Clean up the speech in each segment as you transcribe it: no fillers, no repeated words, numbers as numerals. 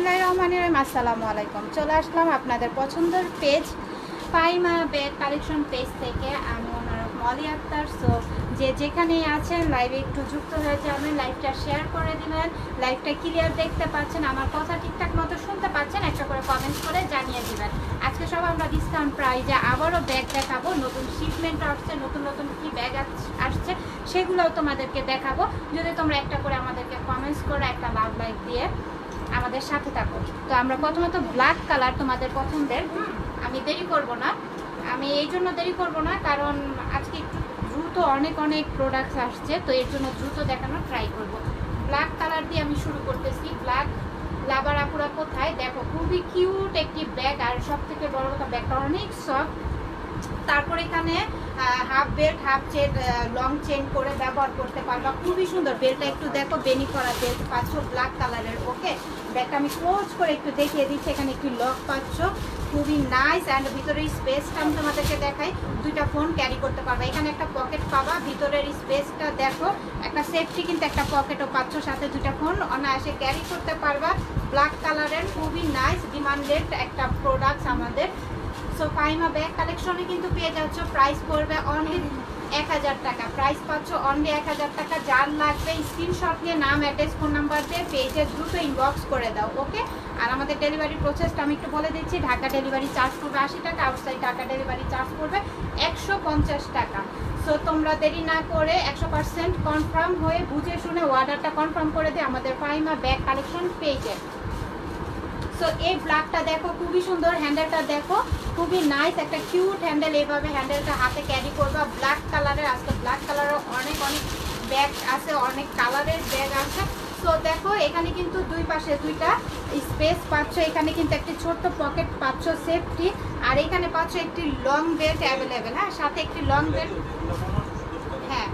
বিসমিল্লাহিররহমানিররহিম। আসসালামু আলাইকুম। চলে আসলাম আপনাদের পছন্দের পেজ পাইমা ব্যাগ কালেকশন পেজ থেকে। আমি ওনারকম অলি আক্তার। সো যে যেখানেই আছেন লাইভে একটু যুক্ত হয়ে যাবেন, লাইভটা শেয়ার করে দিবেন। লাইভটা ক্লিয়ার দেখতে পাচ্ছেন, আমার কথা ঠিকঠাক মতো শুনতে পাচ্ছেন, একটা করে কমেন্ট করে জানিয়ে দিবেন। আজকে সব আমরা ডিসকাউন্ট প্রাইজে আবারও ব্যাগ দেখাবো। নতুন শিপমেন্ট আসছে, নতুন নতুন কি ব্যাগ আসছে সেগুলোও তোমাদেরকে দেখাবো। যদি তোমরা একটা করে আমাদেরকে কমেন্টস করে একটা লাইক দিয়ে আমাদের সাথে থাকো। তো আমরা প্রথমত ব্ল্যাক কালার তোমাদের পছন্দের, আমি দেরি করব না। আমি এই জন্য দেরি করব না কারণ আজকে একটু দ্রুত অনেক প্রোডাক্টস আসছে, তো এর জন্য দ্রুত দেখানোর ট্রাই করব। ব্ল্যাক কালার দিয়ে আমি শুরু করতেছি। ব্ল্যাক লাভার আপুরা কোথায় দেখো, খুবই কিউট একটি ব্যাগ। আর সব থেকে বড় কথা ব্যাগটা অনেক সফট। তারপর এখানে half belt half chain long chain করে ব্যবহার করতে পারবা, খুবই সুন্দর। বেল্টটা একটু দেখো, বেনি করা বেল্ট পাচ্ছ ব্ল্যাক কালারের। ওকে, ব্যাগটা আমি ক্লোজ করে একটু দেখিয়ে দিচ্ছি। এখানে একটি লক পাচ্ছ, খুবই নাইস। অ্যান্ড ভিতরের স্পেসটা আমি তোমাদেরকে দেখাই, দুইটা ফোন ক্যারি করতে পারবা। এখানে একটা পকেট পাবা, ভিতরের স্পেসটা দেখো, একটা সেফটি কিন্তু একটা পকেটও পাচ্ছ, সাথে দুইটা ফোন অনায়াসে ক্যারি করতে পারবা। ব্ল্যাক কালারের খুবই নাইস ডিমান্ডেড একটা প্রোডাক্টস আমাদের। সো পাইমা ব্যাগ কালেকশনে কিন্তু পেয়ে যাচ্ছ, প্রাইস পড়বে অনলি 1000 টাকা। প্রাইস পাচ্ছ অনলি 1000 টাকা। যার লাগবে স্ক্রিনশট নিয়ে নাম অ্যাড্রেস ফোন নাম্বার দিয়ে পেজে দ্রুত ইনবক্স করে দাও। ওকে, আর আমাদের ডেলিভারি প্রসেসটা আমি একটু বলে দিচ্ছি। ঢাকা ডেলিভারি চার্জ পড়বে 80 টাকা, আউটসাইড ঢাকা ডেলিভারি চার্জ পড়বে 150 টাকা। সো তোমরা দেরি না করে 100% কনফার্ম হয়ে বুঝে শুনে অর্ডারটা কনফার্ম করে দিও আমাদের পাইমা ব্যাগ কালেকশন পেজে। সো এই ব্ল্যাকটা দেখো, খুবই সুন্দর। হ্যান্ডেলটা দেখো, খুবই নাইস একটা কিউট হ্যান্ডেল। এইভাবে হ্যান্ডেলটা হাতে ক্যারি করবা। ব্ল্যাক কালারের, আজকে ব্ল্যাক কালারের অনেক ব্যাগ আছে, অনেক কালারের ব্যাগ আছে। সো দেখো এখানে কিন্তু দুই পাশে দুইটা স্পেস পাচ্ছ। এখানে কিন্তু একটি ছোট্ট পকেট পাচ্ছ সেফটি, আর এখানে পাচ্ছ একটি লং বেল্ট অ্যাভেলেবেল। হ্যাঁ, সাথে একটি লং বেল্ট। হ্যাঁ,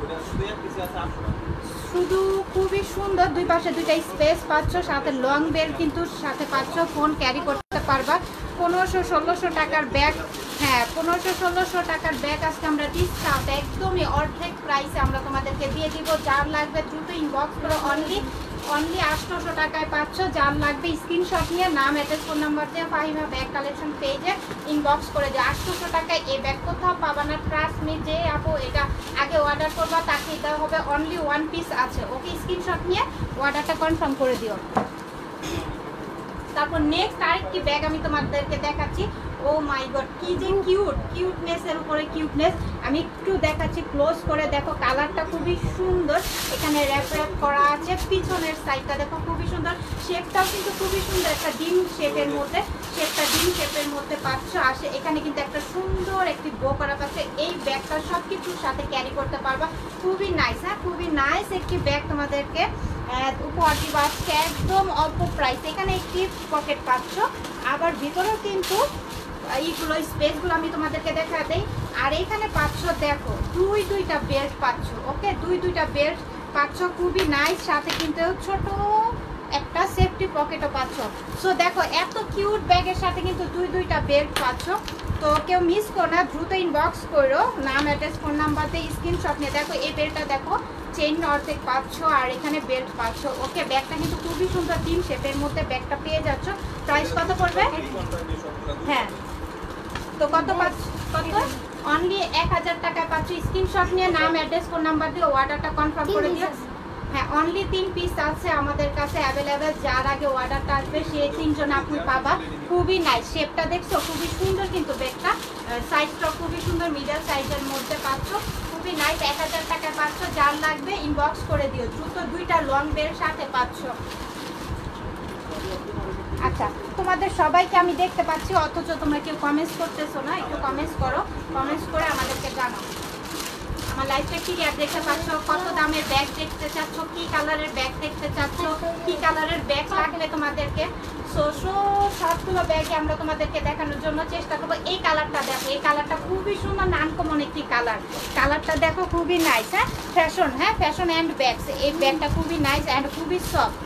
শুধু খুবই সুন্দর। দুই পাশে দুইটা স্পেস পাচ্ছ, সাথে লং বেল্ট কিন্তু সাথে পাচ্ছ, ফোন ক্যারি করতে পারবা। 1500-1600 টাকার ব্যাগ। হ্যাঁ, 1500-1600 টাকার ব্যাগ আজকে আমরা ডিসকাউন্ট একদমই অর্ধেক প্রাইসে আমরা তোমাদেরকে দিয়ে দিব। যার লাগবে দ্রুত ইনবক্স করে অনলি 800 টাকায় পাচ্ছ। যার লাগবে স্ক্রিনশট নিয়ে নাম অ্যাড্রেস ফোন নাম্বার দিয়ে পাইমা ব্যাগ কালেকশন পেজে ইনবক্স করে দেয়। 800 টাকায় এই ব্যাগ কোথাও পাবা না। ট্রাস্ট মি, যে আপু এটা আগে অর্ডার করবা তাকে দেওয়া হবে অনলি 1 পিস আছে। ওকে, স্ক্রিনশট নিয়ে অর্ডারটা কনফার্ম করে দিও। তারপর নেক্সট আরেকটি ব্যাগ আমি তোমাদেরকে দেখাচ্ছি। ও মাই গড, কি যে কিউটনেসের উপরে কিউটনেস। আমি একটু দেখাচ্ছি ক্লোজ করে। দেখো কালারটা খুবই সুন্দর। এখানে র্যাপ করা আছে। পিছনের সাইডটা দেখো খুবই সুন্দর। শেপটাও কিন্তু খুবই সুন্দর, একটা ডিম শেপের মধ্যে। শেপটা ডিম শেপের মধ্যে পাচ্ছ। আসে এখানে কিন্তু একটা সুন্দর একটি বো করা পাচ্ছে। এই ব্যাগটা সব কিছুর সাথে ক্যারি করতে পারবা। খুবই নাইস। হ্যাঁ, খুবই নাইস একটি ব্যাগ তোমাদেরকে উপহার দিবা আজকে একদম অল্প প্রাইস। এখানে একটি পকেট পাচ্ছ, আবার ভিতরেও কিন্তু এইগুলো স্পেসগুলো আমি তোমাদেরকে দেখা দেই। আর এখানে পাচ্ছ দেখো দুইটা বেল্ট পাচ্ছ। ওকে, দুইটা বেল্ট পাচ্ছ, খুবই নাইস। সাথে কিন্তু ছোট একটা সেফটি পকেটও পাচ্ছ। সো দেখো এত কিউট ব্যাগের সাথে কিন্তু দুইটা বেল্ট পাচ্ছ। তো কেউ মিস করো না, দ্রুত ইনবক্স করো নাম অ্যাড্রেস ফোন নাম্বার দিয়ে স্ক্রিনশট নিয়ে। দেখো এই বেল্টটা দেখো, চেইন অর্ধেক পাচ্ছ, আর এখানে বেল্ট পাচ্ছ। ওকে, ব্যাগটা কিন্তু খুবই সুন্দর ডিম শেপের মধ্যে ব্যাগটা পেয়ে যাচ্ছ। প্রাইস কত পড়বে? হ্যাঁ, তো কত অনলি 1000 টাকা পাচ্ছ। স্ক্রিনশট নিয়ে নাম অ্যাড্রেস ফোন নাম্বার দিয়ে অর্ডারটা কনফার্ম করে দিও। হ্যাঁ, অনলি 3 পিস আছে আমাদের কাছে অ্যাভেলেবেল। যার আগে অর্ডারটা আসবে সে 3 জন আপনি পাবা। খুবই নাইস। শেপটা দেখছো খুবই সুন্দর, কিন্তু ব্যাগটা সাইজটা খুবই সুন্দর, মিডল সাইজের মধ্যে পাচ্ছ। খুবই নাইস, 1000 টাকা পাচ্ছ। যার লাগবে ইনবক্স করে দিও দ্রুত। দুইটা লং বেল্ট সাথে পাচ্ছ। আচ্ছা, তোমাদের সবাইকে আমি দেখতে পাচ্ছি, অথচ তোমরা কেউ কমেন্টস করতেছো না। একটু কমেন্টস করো, কমেন্টস করে আমাদেরকে জানাও। আমার লাইফটা ক্লিয়ার দেখতে পাচ্ছ, কত দামের ব্যাগ দেখতে চাচ্ছ, কি কালারের ব্যাগ দেখতে চাচ্ছ, কি কালারের ব্যাগ লাগবে তোমাদেরকে। সবগুলো ব্যাগে আমরা তোমাদেরকে দেখানোর জন্য চেষ্টা করবো। এই কালারটা দেখো, এই কালারটা খুবই সুন্দর, আনকমন একটি কালার। কালারটা দেখো খুবই নাইস। হ্যাঁ, ফ্যাশন। হ্যাঁ, ফ্যাশন অ্যান্ড ব্যাগস। এই ব্যাগটা খুবই নাইস অ্যান্ড খুবই সফট।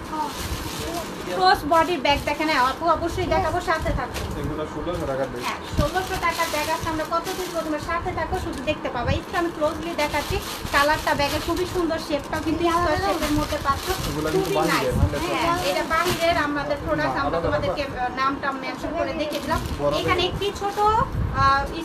ক্রস বডির ব্যাগ দেখেন। আপু অবশ্যই দেখাবো, সাথে থাকবো। এগুলো 1600 টাকার ব্যাগ। হ্যাঁ 1600 টাকার ব্যাগ আছে। আমরা কত দিব তোমরা সাথে থাকো, শুধু দেখতে পাবা। একটু আমি ক্লোজলি দেখাচ্ছি। কালারটা ব্যাগের খুবই সুন্দর, শেপটাও কিন্তু স্কয়ার শেপের মধ্যে পাচ্ছ, খুবই নাইস। হ্যাঁ এটা বাহিরের আমাদের প্রোডাক্ট, আমরা তোমাদেরকে নামটা মেনশন করে দেখিয়ে দিলাম। এখানে একটি ছোট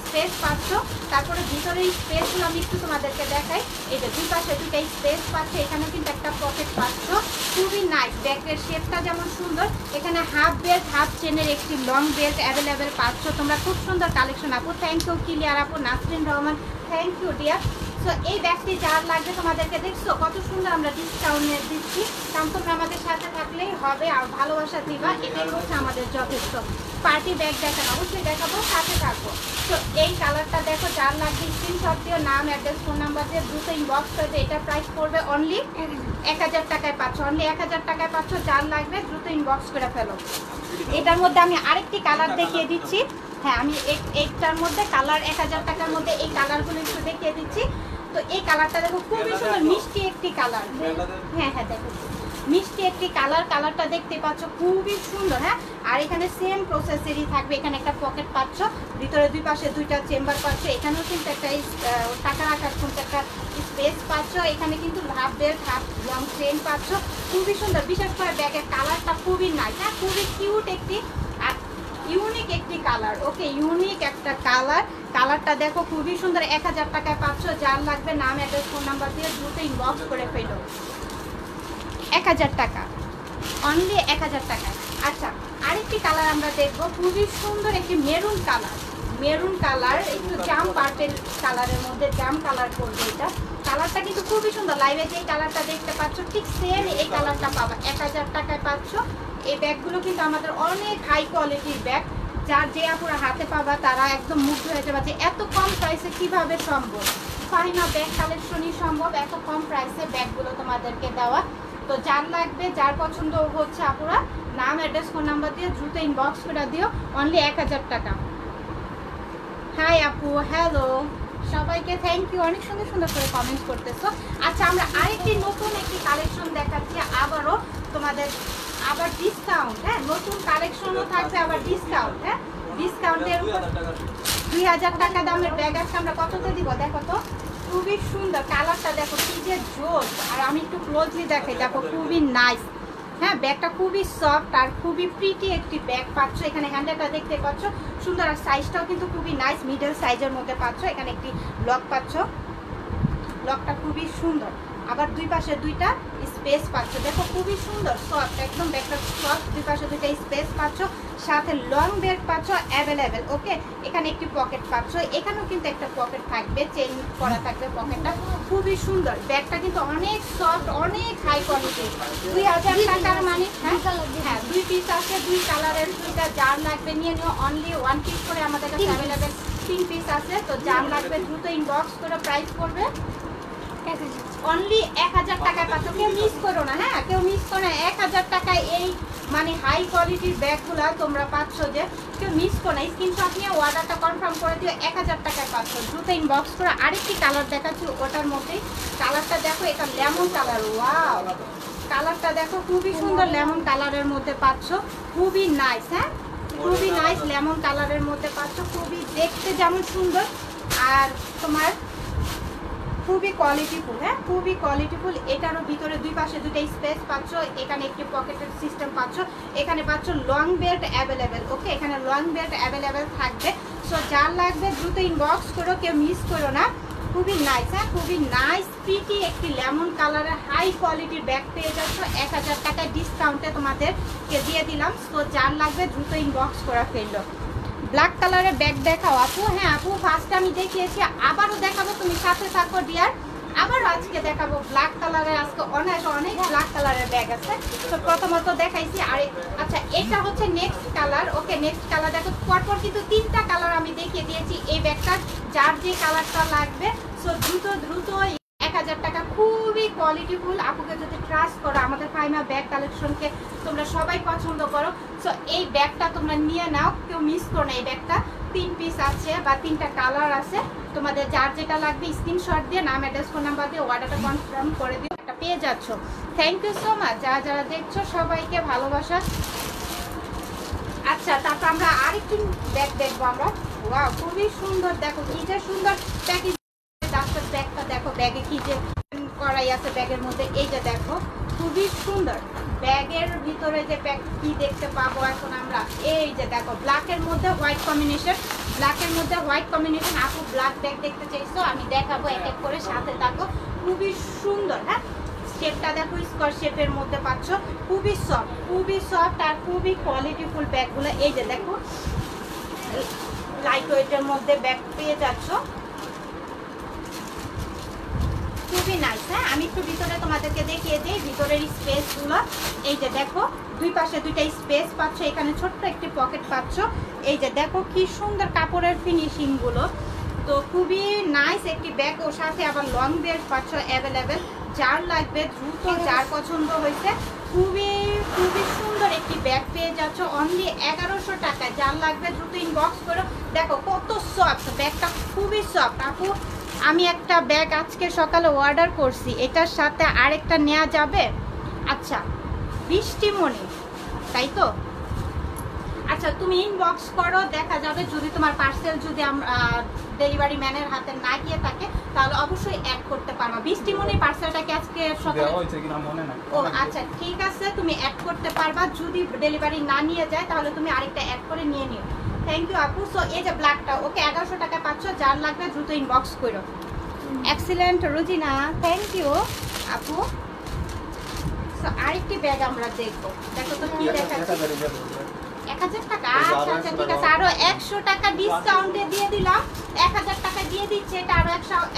স্পেস পাচ্ছ, তারপরে ভিতরে স্পেসগুলো আমি একটু তোমাদেরকে দেখাই। এই যে দুই পাশে দুইটা স্পেস পাচ্ছ, এখানে কিন্তু একটা পকেট পাচ্ছ, খুবই নাইস। ব্যাগের শেপটা যেমন সুন্দর, এখানে হাফ বেল্ট হাফ চেনের একটি লং বেল্ট অ্যাভেলেবেল পাচ্ছ তোমরা। খুব সুন্দর কালেকশন আপু, থ্যাংক ইউ ক্লিয়ার আপু, Nasrin Rahman, thank you dear. So এই ব্যাগটি যার লাগবে তোমাদেরকে দেখছো কত সুন্দর আমরা ডিসকাউন্ট দিচ্ছি, কারণ তোমরা আমাদের সাথে থাকলেই হবে আর ভালোবাসা দিবা, এটাই হচ্ছে আমাদের যথেষ্ট। পার্টি ব্যাগ দেখেন, অবশ্যই দেখাবো, সাথে থাকবো। তো এই কালারটা দেখো, যার লাগবে স্ক্রিনশট দিও, নাম অ্যাড্রেস ফোন নাম্বার দিয়ে দ্রুত ইনবক্স করে দিও। এটা প্রাইস পড়বে অনলি 1000 টাকায় পাচ্ছ, অনলি 1000 টাকায় পাচ্ছ। যার লাগবে দ্রুত ইনবক্স করে ফেলো। এটার মধ্যে আমি আরেকটি কালার দেখিয়ে দিচ্ছি। হ্যাঁ আমি এইটার মধ্যে কালার 1000 টাকার মধ্যে এই কালারগুলো একটু দেখিয়ে দিচ্ছি। তো এই কালারটা দেখো, খুবই সুন্দর মিষ্টি একটি কালার। হ্যাঁ হ্যাঁ দেখো, মিষ্টি একটি কালার, কালারটা দেখতে পাচ্ছ খুবই সুন্দর। হ্যাঁ আর এখানে সেম প্রসেসেরই থাকবে। এখানে একটা পকেট পাচ্ছ, ভিতরে দুই পাশে দুইটা চেম্বার পাচ্ছ, এখানেও কিন্তু একটা টাকা রাখার কিন্তু একটা স্পেস পাচ্ছ। এখানে কিন্তু half belt half long chain পাচ্ছ, খুবই সুন্দর। বিশেষ করে ব্যাগের কালারটা খুবই নাইস। হ্যাঁ খুবই কিউট একটি আর ইউনিক একটি কালার। ওকে ইউনিক একটা কালার, কালারটা দেখো খুবই সুন্দর। 1000 টাকায় পাচ্ছ। যার লাগবে নাম অ্যাড্রেস ফোন নাম্বার দিয়ে দ্রুত ইনবক্স করে ফেলো। 1000 টাকা, অনলি 1000 টাকা। আচ্ছা আরেকটি কালার আমরা দেখবো, খুবই সুন্দর একটি মেরুন কালার। মেরুন কালার একটু জাম পার্পেল কালারের মধ্যে জাম কালার করবে এটা। কালারটা কিন্তু খুবই সুন্দর। লাইভে যে কালারটা দেখতে পাচ্ছ ঠিক সেম এই কালারটা পাবা 1000 টাকায় পাচ্ছ। এই ব্যাগগুলো কিন্তু আমাদের অনেক হাই কোয়ালিটির ব্যাগ, যার যে আপুরা হাতে পাবা তারা একদম মুগ্ধ হয়ে যাবে যে এত কম প্রাইসে কিভাবে সম্ভব। ফাহিমা ব্যাগ কালেকশনই সম্ভব এত কম প্রাইসে ব্যাগগুলো তোমাদেরকে দেওয়া। তো যার লাগবে যার পছন্দ হচ্ছে আপুরা নাম অ্যাড্রেস ফোন নাম্বার দিয়ে দ্রুত ইনবক্স করে দিও, অনলি 1000 টাকা। হাই আপু, হ্যালো সবাইকে, থ্যাংক ইউ, অনেক সুন্দর সুন্দর করে কমেন্ট করতেছো। আচ্ছা আমরা আরেকটি নতুন একটি কালেকশন দেখাচ্ছি আবারও তোমাদের, আবার ডিসকাউন্ট। হ্যাঁ নতুন কালেকশনও থাকবে, আবার ডিসকাউন্ট। হ্যাঁ ডিসকাউন্টের 2000 টাকা দামের ব্যাগ আছে, আমরা কততে দিব দেখো তো। খুবই সুন্দর কালারটা দেখো কি যে জোর। আর আমি একটু ক্লোজলি দেখাই, দেখো খুবই নাইস। হ্যাঁ ব্যাগটা খুবই সফট আর খুবই প্রিটি একটি ব্যাগ পাচ্ছ। এখানে হ্যান্ডেলটা দেখতে পাচ্ছ সুন্দর, আর সাইজটাও কিন্তু খুবই নাইস, মিডল সাইজের মধ্যে পাচ্ছ। এখানে একটি লক পাচ্ছ, লকটা খুবই সুন্দর। আবার দুই পাশে দুইটা স্পেস পাচ্ছ, দেখো খুবই সুন্দর সফট একদম। ব্যাগটা সফট, দুই পাশে দুইটা স্পেস পাচ্ছ, সাথে লং বেল্ট পাচ্ছ অ্যাভেলেবেল। ওকে এখানে একটি পকেট পাচ্ছ, এখানেও কিন্তু একটা পকেট থাকবে, চেইন করা থাকবে পকেটটা, খুবই সুন্দর। ব্যাগটা কিন্তু অনেক সফট, অনেক হাই কোয়ালিটি। 2000 টাকার মানে হ্যাঁ 2 পিস আছে, 2 কালারের, দুইটা যার লাগবে নিয়ে নিও। অনলি 1 পিস করে আমাদের কাছে অ্যাভেলেবেল 3 পিস আছে। তো যার লাগবে দ্রুত ইনবক্স করে, প্রাইস করবে অনলি 1000 টাকায় পাচ্ছ। কেউ মিস করো না, হ্যাঁ কেউ মিস করো না। 1000 টাকায় এই মানে হাই কোয়ালিটির ব্যাগগুলো তোমরা পাচ্ছ, যে কেউ মিস করো না। স্ক্রিনশট নিয়ে অর্ডারটা কনফার্ম করে দিও, 1000 টাকায় পাচ্ছ। দ্রুত ইনবক্স করে। আরেকটি কালার দেখাচ্ছি ওটার মধ্যেই, কালারটা দেখো, এটা লেমন কালার। ওয়াও কালারটা দেখো খুবই সুন্দর, লেমন কালারের মধ্যে পাচ্ছ, খুবই নাইস। হ্যাঁ খুবই নাইস, লেমন কালারের মধ্যে পাচ্ছ, খুবই দেখতে যেমন সুন্দর আর তোমার খুবই কোয়ালিটিফুল। হ্যাঁ খুবই কোয়ালিটিফুল। এটারও ভিতরে দুই পাশে দুইটা স্পেস পাচ্ছ, এখানে একটি পকেটের সিস্টেম পাচ্ছ, এখানে পাচ্ছ লং বেল্ট অ্যাভেলেবেল। ওকে এখানে লং বেল্ট অ্যাভেলেবেল থাকবে। সো যার লাগবে দ্রুত ইনবক্স করো, কেউ মিস করো না। খুবই নাইস, হ্যাঁ খুবই নাইস প্রিটি একটি লেমন কালারের হাই কোয়ালিটির ব্যাগ পেয়ে যাচ্ছ 1000 টাকায় ডিসকাউন্টে তোমাদেরকে দিয়ে দিলাম। সো যার লাগবে দ্রুত ইনবক্স করা ফেললো। ব্ল্যাক কালারের ব্যাগ দেখাও আপু। হ্যাঁ আপু ফার্স্ট আমি দেখিয়েছি, আবারও দেখাবো, তুমি সাথে থাকো ডিয়ার। আবারও আজকে দেখাবো ব্ল্যাক কালারের, আজকে অনেক ব্ল্যাক কালারের ব্যাগ আছে। তো প্রথমত দেখাইছি। আর আচ্ছা এটা হচ্ছে next colour. Okay next colour দেখো, পরপর কিন্তু 3টা কালার আমি দেখিয়ে দিয়েছি এই ব্যাগটার, যার যে কালারটা লাগবে। সো দ্রুত 1000 টাকা, খুবই কোয়ালিটিফুল। আপুকে যদি ট্রাস্ট করো, আমাদের ফাহিমা ব্যাগ কালেকশনকে তোমরা সবাই পছন্দ করো। সো এই ব্যাগটা তোমরা নিয়ে নাও, কেউ মিস করো না। এই ব্যাগটা 3 পিস আছে বা 3টা কালার আছে, তোমাদের যার যেটা লাগবে স্ক্রিনশট দিয়ে নাম অ্যাড্রেস ফোন নাম্বার দিয়ে অর্ডারটা কনফার্ম করে দিও। একটা পেয়ে যাচ্ছ। থ্যাংক ইউ সো মাচ যারা যারা দেখছো, সবাইকে ভালোবাসা। আচ্ছা, তারপর আমরা আরেকটু ব্যাগ দেখবো আমরা। ওয়াও, খুবই সুন্দর, দেখো কি যে সুন্দর প্যাকেজ। ব্যাগটা দেখো, ব্যাগে কি যে করাই আছে ব্যাগের মধ্যে, এই যে দেখো খুবই সুন্দর। ব্যাগের ভিতরে যে প্যাক কি দেখতে পাবো এখন আমরা, এই যে দেখো ব্ল্যাকের মধ্যে হোয়াইট কম্বিনেশন, ব্ল্যাকের মধ্যে হোয়াইট কম্বিনেশন। আপু ব্ল্যাক ব্যাগ দেখতে চাইছো, আমি দেখাবো এক এক করে, সাথে থাকো। খুবই সুন্দর, হ্যাঁ শেপটা দেখো স্কোয়ার শেপের মধ্যে পাচ্ছ, খুবই সফট আর খুবই কোয়ালিটিফুল ব্যাগগুলো। এই যে দেখো লাইট ওয়েটের মধ্যে ব্যাগ পেয়ে যাচ্ছ, খুবই নাইস। হ্যাঁ, আমি একটু ভিতরে তোমাদেরকে দেখিয়ে দিই ভিতরের স্পেসগুলো। এই যে দেখো দুই পাশে দুইটা স্পেস পাচ্ছ, এখানে ছোট্ট একটি পকেট পাচ্ছ। এই যে দেখো কি সুন্দর কাপড়ের ফিনিশিংগুলো, তো খুবই নাইস একটি ব্যাগ। ওর সাথে আবার লং বেল্ট পাচ্ছ অ্যাভেলেবেল, যার লাগবে দ্রুত, যার পছন্দ হয়েছে খুবই সুন্দর একটি ব্যাগ পেয়ে যাচ্ছ অনলি 1100 টাকায়। যার লাগবে দ্রুত ইনবক্স করো। দেখো কত সফট ব্যাগটা, খুবই সফট। আপু আমি একটা ব্যাগ আজকে সকালে অর্ডার করছি, এটার সাথে আরেকটা নেওয়া যাবে? আচ্ছা, বৃষ্টিমণি, তাই তো? আচ্ছা, তুমি ইনবক্স করো, দেখা যাবে। যদি তোমার পার্সেল যদি ডেলিভারি ম্যানের হাতে না গিয়ে থাকে তাহলে অবশ্যই অ্যাড করতে পারো। বৃষ্টিমণি পার্সেলটাকে আজকে সকালে, ও আচ্ছা ঠিক আছে, তুমি অ্যাড করতে পারবা। যদি ডেলিভারি না নিয়ে যায় তাহলে তুমি আরেকটা অ্যাড করে নিয়ে নিও। থ্যাংক ইউ আপু। সো এই যে ব্ল্যাকটা, ওকে 1100 টাকা পাচ্ছ, যার লাগবে দ্রুত ইনবক্স করো। এক্সিলেন্ট রুজিনা, থ্যাংক ইউ আপু। সো আরেকটি ব্যাগ আমরা দেখবো, দেখো তো কি দেখাচ্ছি। 1000 টাকা, আচ্ছা আচ্ছা ঠিক আছে, আরো 100 টাকা ডিসকাউন্টে দিয়ে দিলাম। 1000 টাকা দিয়ে দিচ্ছে, এটা আরো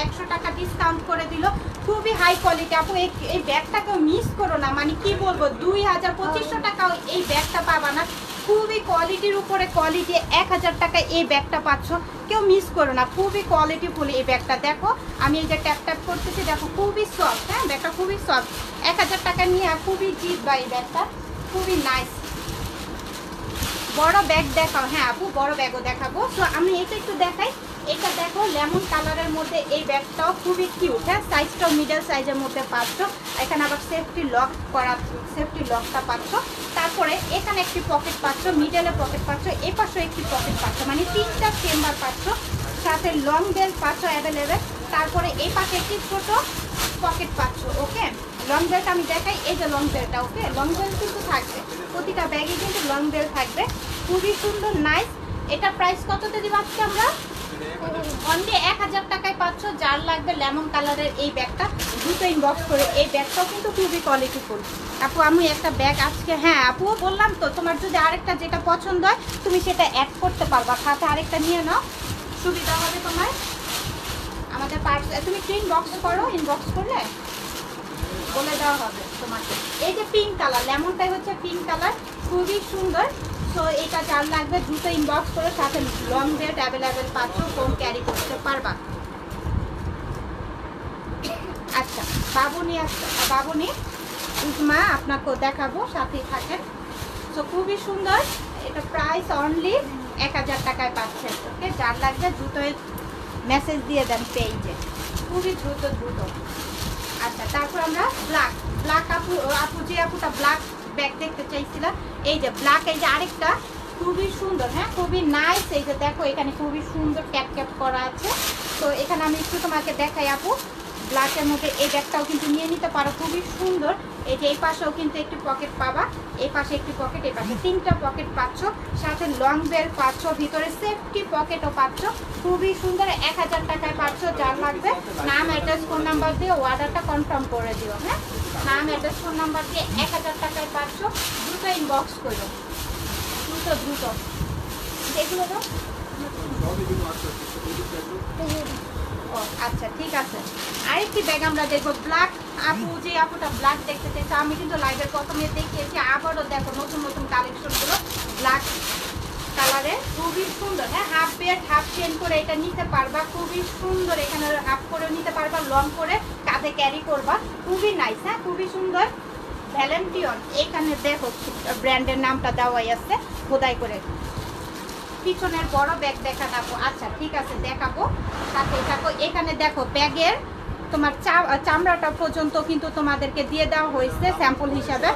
100 টাকা ডিসকাউন্ট করে দিল। খুবই হাই কোয়ালিটি আপু, এই ব্যাগটাকেও মিস করো না। মানে কি বলবো, 2500 টাকাও এই ব্যাগটা পাবা না। খুবই কোয়ালিটির উপরে কোয়ালিটি, 1000 টাকায় এই ব্যাগটা পাচ্ছ, কেউ মিস করো না। খুবই কোয়ালিটিফুল এই ব্যাগটা। দেখো আমি এই যে ট্যাপ করতেছি, দেখো খুবই সফট। হ্যাঁ, ব্যাগটা খুবই সফট। 1000 টাকা নিয়ে খুবই জিত বা এই ব্যাগটা, খুবই নাইস। বড় ব্যাগ দেখাও। হ্যাঁ আপু, বড় ব্যাগও দেখাবো। তো আমি এটা একটু দেখাই। এটা দেখো লেমন কালারের মধ্যে, এই ব্যাগটাও খুবই কিউট। হ্যাঁ, সাইজটাও মিডল সাইজের মধ্যে পাচ্ছ। এখানে আবার সেফটি লক করা, সেফটি লকটা পাচ্ছ। তারপরে এখানে একটি পকেট পাচ্ছ, মিডলে পকেট পাচ্ছ, এই পাশেও একটি পকেট পাচ্ছ, মানে 3টা চেম্বার পাচ্ছ। সাথে লং বেল্ট পাচ্ছ অ্যাভেলেবেল। তারপরে এই পাশে একটি ছোট পকেট পাচ্ছ। ওকে, লং বেল্ট আমি দেখাই। এই যে লং বেল্টটা, ওকে লং বেল্ট কিন্তু থাকবে, প্রতিটা ব্যাগে কিন্তু লং বেল্ট থাকবে। খুবই সুন্দর, নাইস। এটা প্রাইস কততে দিব আজকে আমরা? অনলি 1000 টাকায় পাচ্ছ। যার লাগবে লেমন কালারের এই ব্যাগটা দ্রুত ইনবক্স করে। এই ব্যাগটাও কিন্তু খুবই কোয়ালিটিফুল আপু। আমি একটা ব্যাগ আজকে, হ্যাঁ আপু বললাম তো, তোমার যদি আরেকটা যেটা পছন্দ হয় তুমি সেটা অ্যাড করতে পারবা, সাথে আরেকটা নিয়ে নাও, সুবিধা হবে তোমার। আমাদের পার্সেল তুমি ইনবক্স করো, ইনবক্স করলে বলে দেওয়া হবে তোমাকে। এই যে পিঙ্ক কালার, লেমনটাই হচ্ছে পিঙ্ক কালার, খুবই সুন্দর। সো এটা যার লাগবে দ্রুত ইনবক্স করে, সাথে লং বেল্ট অ্যাভেলেবেল পাচ্ছ, ফোন ক্যারি করতে পারবা। আচ্ছা, বাবুনি উজমা আপনাকেও দেখাবো, সাথেই থাকেন। সো খুবই সুন্দর, এটা প্রাইস অনলি 1000 টাকায় পাচ্ছেন। ওকে, যার লাগবে দ্রুত মেসেজ দিয়ে দেন পেজে, খুবই দ্রুত। আচ্ছা, তারপর আমরা ব্ল্যাক আপু যে আপুটা ব্ল্যাক ব্যাগ দেখতে চাইছিলাম, এই যে ব্ল্যাক, এই যে আরেকটা খুবই সুন্দর। হ্যাঁ, খুবই নাইস। এই যে দেখো এখানে খুবই সুন্দর ক্যাপ করা আছে। তো এখানে আমি একটু তোমাকে দেখাই আপু, ব্ল্যাকের মধ্যে এই ব্যাগটাও কিন্তু নিয়ে নিতে পারো, খুবই সুন্দর। এই যে এই পাশেও কিন্তু একটি পকেট পাবা, এই পাশে একটি পকেট, এই পাশে 3টা পকেট পাচ্ছ, সাথে লং বেল্ট পাচ্ছ, ভিতরে সেফটি পকেটও পাচ্ছ। খুবই সুন্দর, 1000 টাকায় পাচ্ছ। যার লাগবে নাম, অ্যাড্রেস, ফোন নাম্বার দিয়ে অর্ডারটা কনফার্ম করে দিও। হ্যাঁ, নাম, অ্যাড্রেস, ফোন নাম্বার দিয়ে 1000 টাকায় পাচ্ছ। দ্রুত ইনবক্স করো, দ্রুত এগুলো দাও। ও আচ্ছা ঠিক আছে, আরেকটি ব্যাগ আমরা দেখবো। ব্ল্যাক আপু যে আপুটা ব্ল্যাক দেখতে চাইছে, আমি কিন্তু লাইভের প্রথমে দেখিয়েছি, আবারও দেখো নতুন কালেকশনগুলো ব্ল্যাক কালারে, খুবই সুন্দর। হ্যাঁ, হাফ বেল্ট হাফ চেন করে এটা নিতে পারবা, খুবই সুন্দর। এখানে হাফ করে নিতে পারবা, লং করে কাঁধে ক্যারি করবা, খুবই নাইস। হ্যাঁ, খুবই সুন্দর। ভ্যালেন্টিয়ন, এখানে দেখো ব্র্যান্ডের নামটা দেওয়াই আছে খোদাই করে। পিছনের বড় ব্যাগ দেখাবো। আচ্ছা ঠিক আছে, দেখাবো, সাথে থাকো। এখানে দেখো ব্যাগের তোমার চামড়াটা পর্যন্ত কিন্তু তোমাদেরকে দিয়ে দেওয়া হয়েছে স্যাম্পল হিসাবে।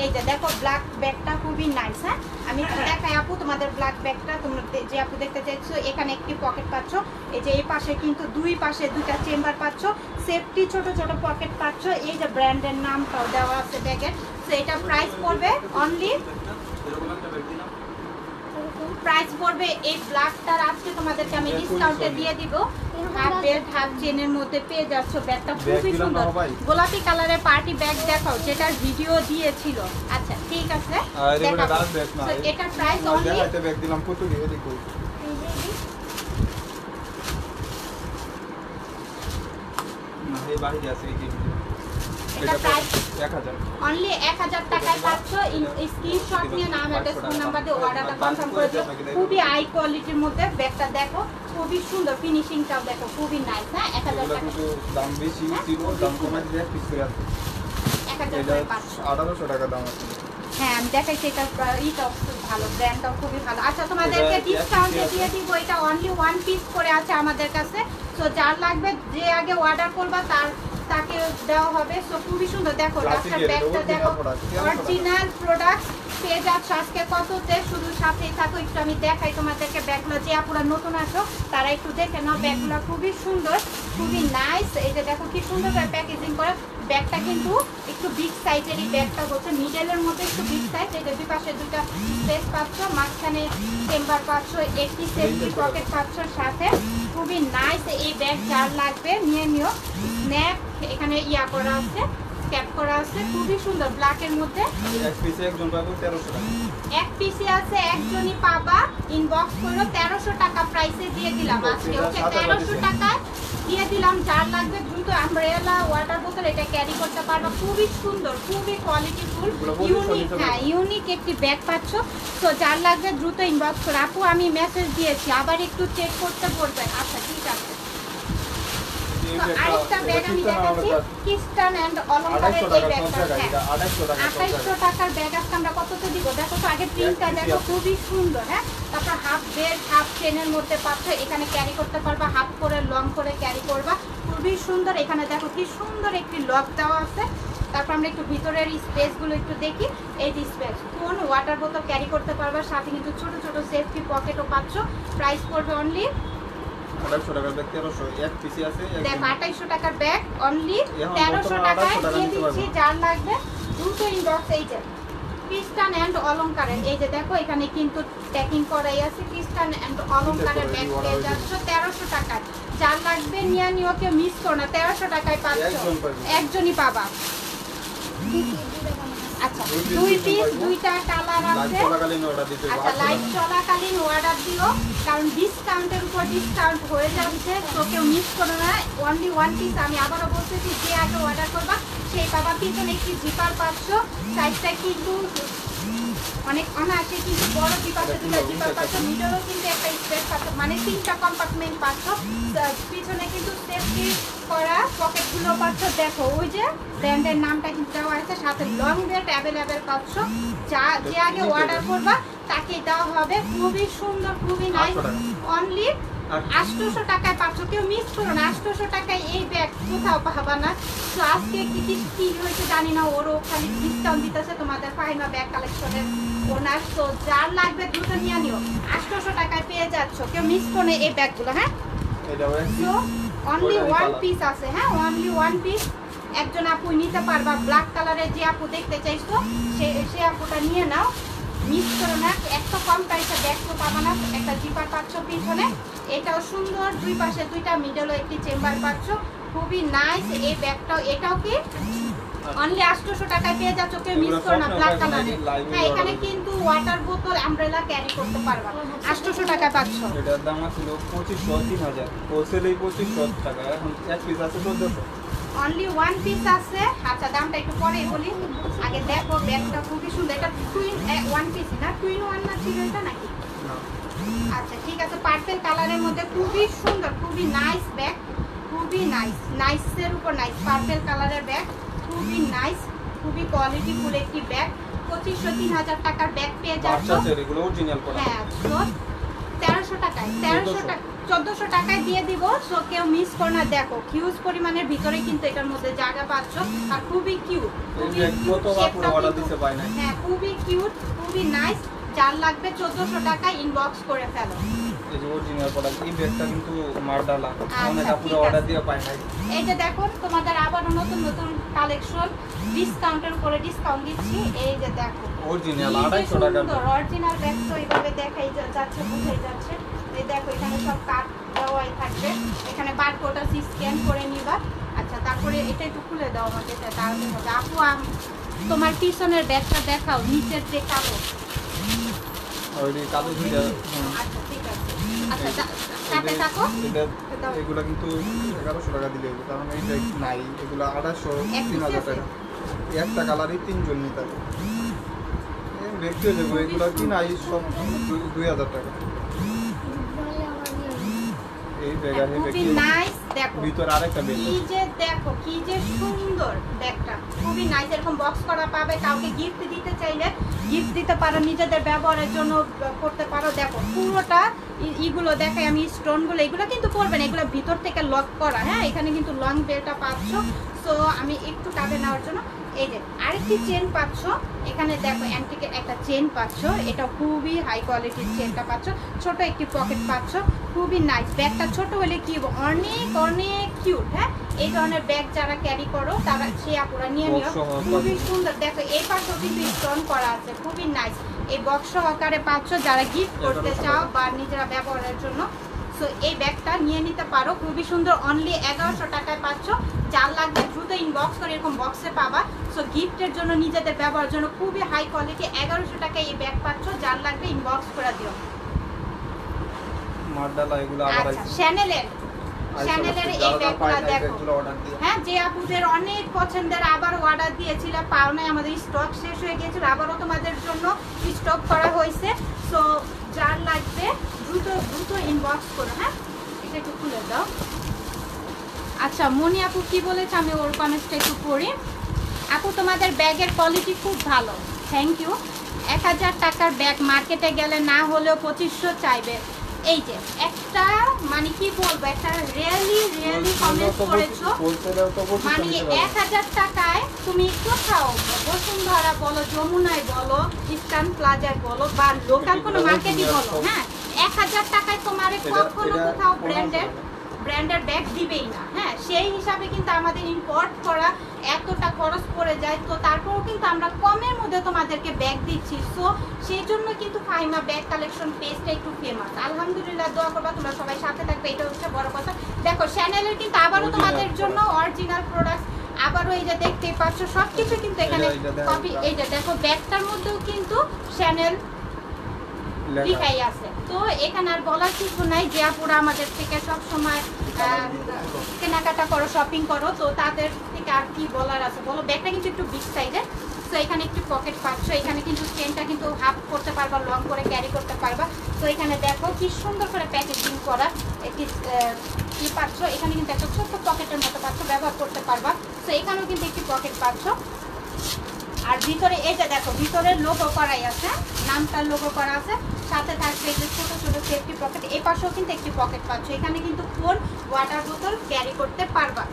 এই যে দেখো ব্ল্যাক ব্যাগটা খুবই নাইস। হ্যাঁ, আমি দেখাই আপু তোমাদের ব্ল্যাক ব্যাগটা। তোমরা যে আপু দেখতে চাইছো, এখানে একটি পকেট পাচ্ছ। এই যে এই পাশে কিন্তু দুই পাশে দুইটা চেম্বার পাচ্ছ, সেফটি ছোট ছোট পকেট পাচ্ছ। এই যে ব্র্যান্ডের নামটাও দেওয়া আছে ব্যাগের। তো এটা প্রাইস পড়বে অনলি, প্রাইস পড়বে এই ব্ল্যাকটার আজকে তোমাদেরকে আমি ডিসকাউন্টে দিয়ে দিব। হাফ বেল্ট হাফ চেনের মধ্যে পেয়ে যাচ্ছ। ব্যাগটা খুবই সুন্দর, গোলাপি কালারের পার্টি ব্যাগ দেখাও, যেটার ভিডিও দিয়েছিল। আচ্ছা ঠিক আছে, এটার প্রাইস অনলি অনলি 1000 টাকায় পাচ্ছ। স্ক্রিনশট নিয়ে নাম অ্যাড্রেস ফোন নাম্বার দিয়ে অর্ডারটা কনফার্ম করে দিও। খুবই হাই কোয়ালিটির মধ্যে ব্যাগটা দেখো, খুবই সুন্দর, ফিনিশিংটাও দেখো খুবই নাইস। হ্যাঁ 1000 টাকা দাম বেশি ছিল, দাম কমাই দিয়ে পিস করে আছে 1000 টাকায় পাচ্ছ। 1800 টাকা দাম আছে। হ্যাঁ আমি দেখাইছি, এটা ইটাও খুব ভালো, ব্র্যান্ডটাও খুবই ভালো। আচ্ছা তোমাদেরকে ডিসকাউন্টে দিয়ে দিব। এটা অনলি 1 পিস করে আছে আমাদের কাছে। তো যার লাগবে যে আগে অর্ডার করবা তাকে দেওয়া হবে। সো খুবই সুন্দর, দেখো ডাক্তার ব্যাগটা দেখো, অরিজিনাল প্রোডাক্ট পেয়ে যাচ্ছ আজকে কততে। শুধু সাথেই থাকো, একটু আমি দেখাই তোমাদেরকে ব্যাগগুলো। যে আপুরা নতুন আসো তারা একটু দেখে নাও, ব্যাগগুলো খুবই সুন্দর, খুবই নাইস। এই যে দেখো কি সুন্দর প্যাকেজিং করা। ব্যাগটা কিন্তু একটু বিগ সাইজেরই ব্যাগটা বলছে, মিডলের মধ্যে একটু বিগ সাইজ। এই যে দুই পাশে দুইটা স্পেস পাচ্ছ, মাঝখানে চেম্বার পাচ্ছ, একটি সেফটি পকেট পাচ্ছ সাথে। খুবই নাইস এই ব্যাগ, যার লাগবে নিয়ে নিও। স্ন্যাপ এখানে ইয়া করা আছে, ক্যাপ করা আছে, খুবই সুন্দর ব্ল্যাকের মধ্যে। এক পিসে একজন পাবো 1300 টাকা। এক পিসে আছে একজনই পাবা। ইনবক্স করো, 1300 টাকা প্রাইসে দিয়ে দিলাম আজকে। ওকে 1300 টাকা দিয়ে দিলাম। যার লাগবে দ্রুত আমব্রেলা ওয়াটার বোতল এটা ক্যারি করতে পারবা। খুবই সুন্দর, খুবই কোয়ালিটিফুল, ইউনিক। হ্যাঁ ইউনিক একটি ব্যাগ পাচ্ছ। তো যার লাগবে দ্রুত ইনবক্স করো। আপু আমি মেসেজ দিয়েছি, আবার একটু চেক করতে বলবেন। আচ্ছা ঠিক আছে। আরেকটা ব্যাগ আমি দেখাচ্ছি, কিস্টান এন্ড অলংকারের এই ব্যাগটা। 2800 টাকার ব্যাগ আজকে আমরা কততে দিব দেখো তো। আগে প্রিন্টটা দেখো, খুবই সুন্দর। হ্যাঁ তারপর হাফ বেল্ট হাফ চেনের মধ্যে পাচ্ছ, এখানে ক্যারি করতে পারবা, হাফ করে লং করে ক্যারি করবা, খুবই সুন্দর। এখানে দেখো কি সুন্দর একটি লক দেওয়া আছে। তারপর আমরা একটু ভিতরের স্পেসগুলো একটু দেখি। এই যে স্পেস, কোন ওয়াটার বোতল ক্যারি করতে পারবা, সাথে কিন্তু ছোট ছোট সেফটি পকেটও পাচ্ছ। প্রাইস পড়বে অনলি 2800 টাকার ব্যাগ 1300 এক পিসি আছে। দেখো 2800 টাকার ব্যাগ অনলি 1300 টাকায় দিয়ে দিচ্ছি। যার লাগবে দ্রুত ইনবক্স। এই যে ক্রিস্টান এন্ড অলংকারের, এই যে দেখো এখানে কিন্তু প্যাকিং করাই আছে। ক্রিস্টান এন্ড অলংকারের ব্যাগ পেয়ে যাচ্ছ 1300 টাকায়। যার লাগবে নিয়ে নিও, কেউ মিস করো না। 1300 টাকায় পাচ্ছ, একজনই পাবা। আচ্ছা দুই পিস, দুইটা কালার আছে। আচ্ছা লাইভ চলাকালীন অর্ডার দিও, কারণ ডিসকাউন্টের উপর ডিসকাউন্ট হয়ে যাচ্ছে। তো কেউ মিস করো না, অনলি 1 পিস। আমি আবারও বলতেছি, যে আগে অর্ডার করবা সেই পাবা। পিছনে একটি জিপার পাচ্ছ, সাইজটা কিন্তু অনেক অনায়াসে কিন্তু বড় জিপারটা, দুটো জিপার পাচ্ছ। মিডলও কিন্তু একটা স্পেস পাচ্ছ, মানে 3টা কম্পার্টমেন্ট পাচ্ছ। পিছনে কিন্তু সেফটি করা পকেটগুলো পাচ্ছ। দেখো ওই যে ব্র্যান্ডের নামটা কিন্তু দেওয়া আছে, সাথে লং বেল্ট অ্যাভেলেবেল পাচ্ছ। যে আগে অর্ডার করবা তাকে দেওয়া হবে। খুবই সুন্দর, খুবই নাইস। অনলি 800 টাকায় পাচ্ছ, কেউ মিস করো না। 800 টাকায় এই ব্যাগ কোথাও পাবা না। তো আজকে কি হয়েছে জানি না, ওরও খালি ডিসকাউন্ট দিতেছে তোমাদের ফাহিমা ব্যাগ কালেকশনের ওনার। তো যার লাগবে দ্রুত নিয়ে নিও, 800 টাকায় পেয়ে যাচ্ছ, কেউ মিস করো না এই ব্যাগগুলো। হ্যাঁ তো অনলি 1 পিস আছে। হ্যাঁ অনলি 1 পিস। একজন আপু নিতে পারবা, ব্ল্যাক কালারের যে আপু দেখতে চাইছো সে আপুটা নিয়ে নাও, মিস করো না। এত কম প্রাইসে ব্যাগ তো পাবা না। একটা জিপার পাচ্ছ পিছনে, এটাও সুন্দর, দুই পাশে দুইটা, মিডলও একটি চেম্বার পাচ্ছ, খুবই নাইস এই ব্যাগটাও। এটাও কি অনলি 800 টাকায় পেয়ে যাচ্ছ, কেউ মিস করো না, ব্ল্যাক কালারের। হ্যাঁ এখানে কিন্তু ওয়াটার বোতল আমব্রেলা ক্যারি করতে পারবা। 800 টাকায় পাচ্ছ। এটার দাম ছিল 2500 3000, হোলসেলেই 2500 টাকা। এখন এক পিস আছে 1400। অনলি 1 পিস আছে। আচ্ছা দামটা একটু পরেই বলি, আগে দেখো ব্যাগটা খুবই সুন্দর। এটা টুইন 1 পিস না, টুইন 1 না ছিল এটা নাকি? আচ্ছা ঠিক আছে, পার্পল কালারের মধ্যে খুবই সুন্দর, খুবই নাইস ব্যাগ, খুবই নাইস, নাইসের উপর নাইস। পার্পল কালারের ব্যাগ খুবই নাইস, খুবই কোয়ালিটিফুল একটি ব্যাগ। 2500 3000 টাকার ব্যাগ পেয়ে যাচ্ছ। এগুলো অরিজিনাল প্রোডাক্ট। হ্যাঁ তো 1300 1300 টাকায় 1300 টাকা 1400 টাকায় দিয়ে দিব। সো কেউ মিস করো না। দেখো হিউজ পরিমাণের ভিতরে কিন্তু এটার মধ্যে জায়গা পাচ্ছ আর খুবই কিউট, খুবই কিউট শেপটা অর্ডার দিতে পাই না। হ্যাঁ খুবই কিউট, খুবই নাইস। যার লাগবে 1400 টাকা ইনবক্স করে ফেলো। এই যে অরিজিনাল প্রোডাক্ট, এই ব্যাগটা কিন্তু মারডালা, অনেক আচ্ছা, আপুরা ঠিক অর্ডার আছে। দিয়ে পায় নাই। এই যে দেখো তোমাদের আবার নতুন নতুন কালেকশন ডিসকাউন্টের উপরে ডিসকাউন্ট দিচ্ছি। এই যে দেখো অরিজিনাল 250 টাকা। অরিজিনাল ব্যাগ তো এইভাবে দেখাই যাচ্ছে, বুঝাই যাচ্ছে। এই দেখো এখানে সব কাট দেওয়াই থাকবে, এখানে বারকোড আছে, স্ক্যান করে নিবা। আচ্ছা তারপরে এটা একটু খুলে দাও আমাকে, তাহলে হবে। আপু তোমার পিছনের ব্যাগটা দেখাও, নিচের যে কালো। ওই কালো দুইটা। আচ্ছা ঠিক আছে। আচ্ছা কাটে থাকো। এগুলা কিন্তু 1100 টাকা দিলে হবে, কারণ এইটা নাই। এগুলা 2800 3000 টাকা। একটা কালারই 3 জন নিতে হবে। এই দেখতে যাবো, এগুলা কি নাই সব 2000 টাকা। এই ব্যাগ আছে, খুবই নাইস। দেখো ভিতরে আরেকটা ব্যাগ কি যে দেখো কি যে সুন্দর ব্যাগটা, খুবই নাইস। এরকম বক্স করা পাবে, কাউকে গিফট দিতে চাইলে গিফট দিতে পারো, নিজেদের ব্যবহারের জন্য করতে পারো। দেখো পুরোটা ইগুলো দেখাই আমি, স্টোনগুলো এগুলো কিন্তু করবে না, এগুলো ভিতর থেকে লক করা। হ্যাঁ এখানে কিন্তু লং বেলটা পাচ্ছ। সো আমি একটু কাটে নেওয়ার জন্য এই যে আরেকটি চেন পাচ্ছ এখানে। দেখো অ্যান্টিকের একটা চেন পাচ্ছ, এটা খুবই হাই কোয়ালিটির চেনটা পাচ্ছ। ছোট একটি পকেট পাচ্ছ, খুবই নাইস। ব্যাগটা ছোট হলে কি অনেক অনেক কিউট। হ্যাঁ এই ধরনের ব্যাগ যারা ক্যারি করো তারা সে আপুরা নিয়ে নিও, খুবই সুন্দর। দেখো এই পাশেও কিন্তু স্টোন করা আছে, খুবই নাইস। এই বক্স সহকারে পাচ্ছ যারা গিফট করতে চাও বা নিজেরা ব্যবহারের জন্য। সো এই ব্যাগটা নিয়ে নিতে পারো, খুবই সুন্দর। অনলি 1100 টাকায় পাচ্ছ। যার লাগবে দ্রুত ইনবক্স করে, এরকম বক্সে পাবা। সো গিফটের জন্য, নিজেদের ব্যবহারের জন্য খুবই হাই কোয়ালিটি। 1100 টাকায় এই ব্যাগ পাচ্ছ। যার লাগবে ইনবক্স করে দিও। মারডালা এগুলো আবার আচ্ছা চ্যানেলের এই ব্যাগগুলো দেখো। হ্যাঁ যে আপুদের অনেক পছন্দের, আবার অর্ডার দিয়েছিল পাও নাই, আমাদের স্টক শেষ হয়ে গিয়েছিল, আবারও তোমাদের জন্য স্টক করা হয়েছে। সো যার লাগবে দ্রুত ইনবক্স করো। হ্যাঁ এটা একটু খুলে দাও। আচ্ছা মনি আপু কি বলেছে আমি ওর কমেন্টসটা একটু পড়ি। আপু তোমাদের ব্যাগের কোয়ালিটি খুব ভালো, থ্যাংক ইউ। 1000 টাকার ব্যাগ মার্কেটে গেলে না হলেও 2500 চাইবে। এই যে একটা মানে কি বলবো, একটা রিয়েলি কমেন্ট করেছো। মানে 1000 টাকায় তুমি কোথাও বসুন্ধরা বলো, যমুনায় বলো, ইস্টার্ন প্লাজায় বলো বা লোকাল কোনো মার্কেটই বলো, হ্যাঁ 1000 টাকায় তোমার কখনো কোথাও ব্র্যান্ডের ব্যাগ দিবেই না। হ্যাঁ সেই হিসাবে কিন্তু আমাদের ইম্পোর্ট করা এতটা খরচ পড়ে যায়, তো তারপরেও কিন্তু আমরা কমের মধ্যে তোমাদেরকে ব্যাগ দিচ্ছি। সো সেই জন্য কিন্তু ফাইমা ব্যাগ কালেকশন পেজটা একটু ফেমাস। আলহামদুলিল্লাহ, দোয়া করবা তোমরা সবাই সাথে থাকবে, এটা হচ্ছে বড় কথা। দেখো চ্যানেলের কিন্তু আবারও তোমাদের জন্য অরিজিনাল প্রোডাক্ট, আবারও এই যে দেখতেই পাচ্ছ সবকিছু কিন্তু এখানে কপি। এই যে দেখো ব্যাগটার মধ্যেও কিন্তু চ্যানেল লেখাই আছে। তো এখানে আর বলার কিছু নাই, যে আপুরা আমাদের থেকে সব সময় কেনাকাটা করো, শপিং করো, তো তাদের থেকে আর কি বলার আছে বলো। ব্যাগটা কিন্তু একটু বিগ সাইজের। তো এখানে একটু পকেট পাচ্ছ, এখানে কিন্তু চেনটা কিন্তু হাফ করতে পারবা, লং করে ক্যারি করতে পারবা। তো এখানে দেখো কি সুন্দর করে প্যাকেজিং করা একটি কি পাচ্ছ। এখানে কিন্তু একটা ছোট্ট পকেটের মতো পাচ্ছ, ব্যবহার করতে পারবা। তো এখানেও কিন্তু একটি পকেট পাচ্ছ। আর ভিতরে এটা দেখো, ভিতরের লোগো করাই আছে, নামটার লোগো করা আছে, সাথে থাকবে এই যে ছোট ছোট সেফটি পকেট। এই পাশেও কিন্তু একটি পকেট পাচ্ছ, এখানে কিন্তু ফোন, ওয়াটার বোতল ক্যারি করতে পারবা।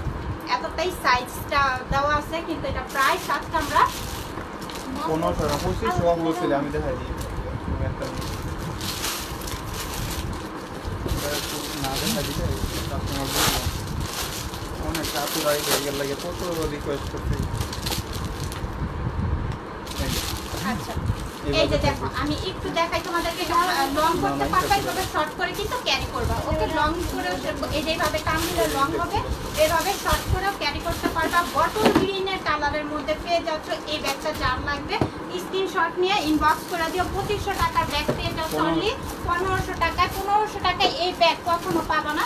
এতটাই সাইজটা দেওয়া আছে, কিন্তু এটা প্রায় 7 কামরা 1500 সব বলছিল। আমি দেখাই দিই একটা না দেখা দিলে কাস্টমার বলবো অনেক আপুরাই ব্যাগের লাগে কত রিকোয়েস্ট করতে। আচ্ছা এই যে দেখো আমি একটু দেখাই তোমাদেরকে, লং করতে পারবা, এভাবে শর্ট করে কিন্তু ক্যারি করবা। ওকে লং করে এই যেভাবে কাম দিলে লং হবে, এভাবে শর্ট করেও ক্যারি করতে পারবা। বটল গ্রিনের কালারের মধ্যে পেয়ে যাচ্ছ এই ব্যাগটা। যার লাগবে স্ক্রিনশট নিয়ে ইনবক্স করে দিও। 2500 টাকার ব্যাগ পেয়ে যাচ্ছ অনলি 1500 টাকায়। 1500 টাকায় এই ব্যাগ কখনো পাবা না।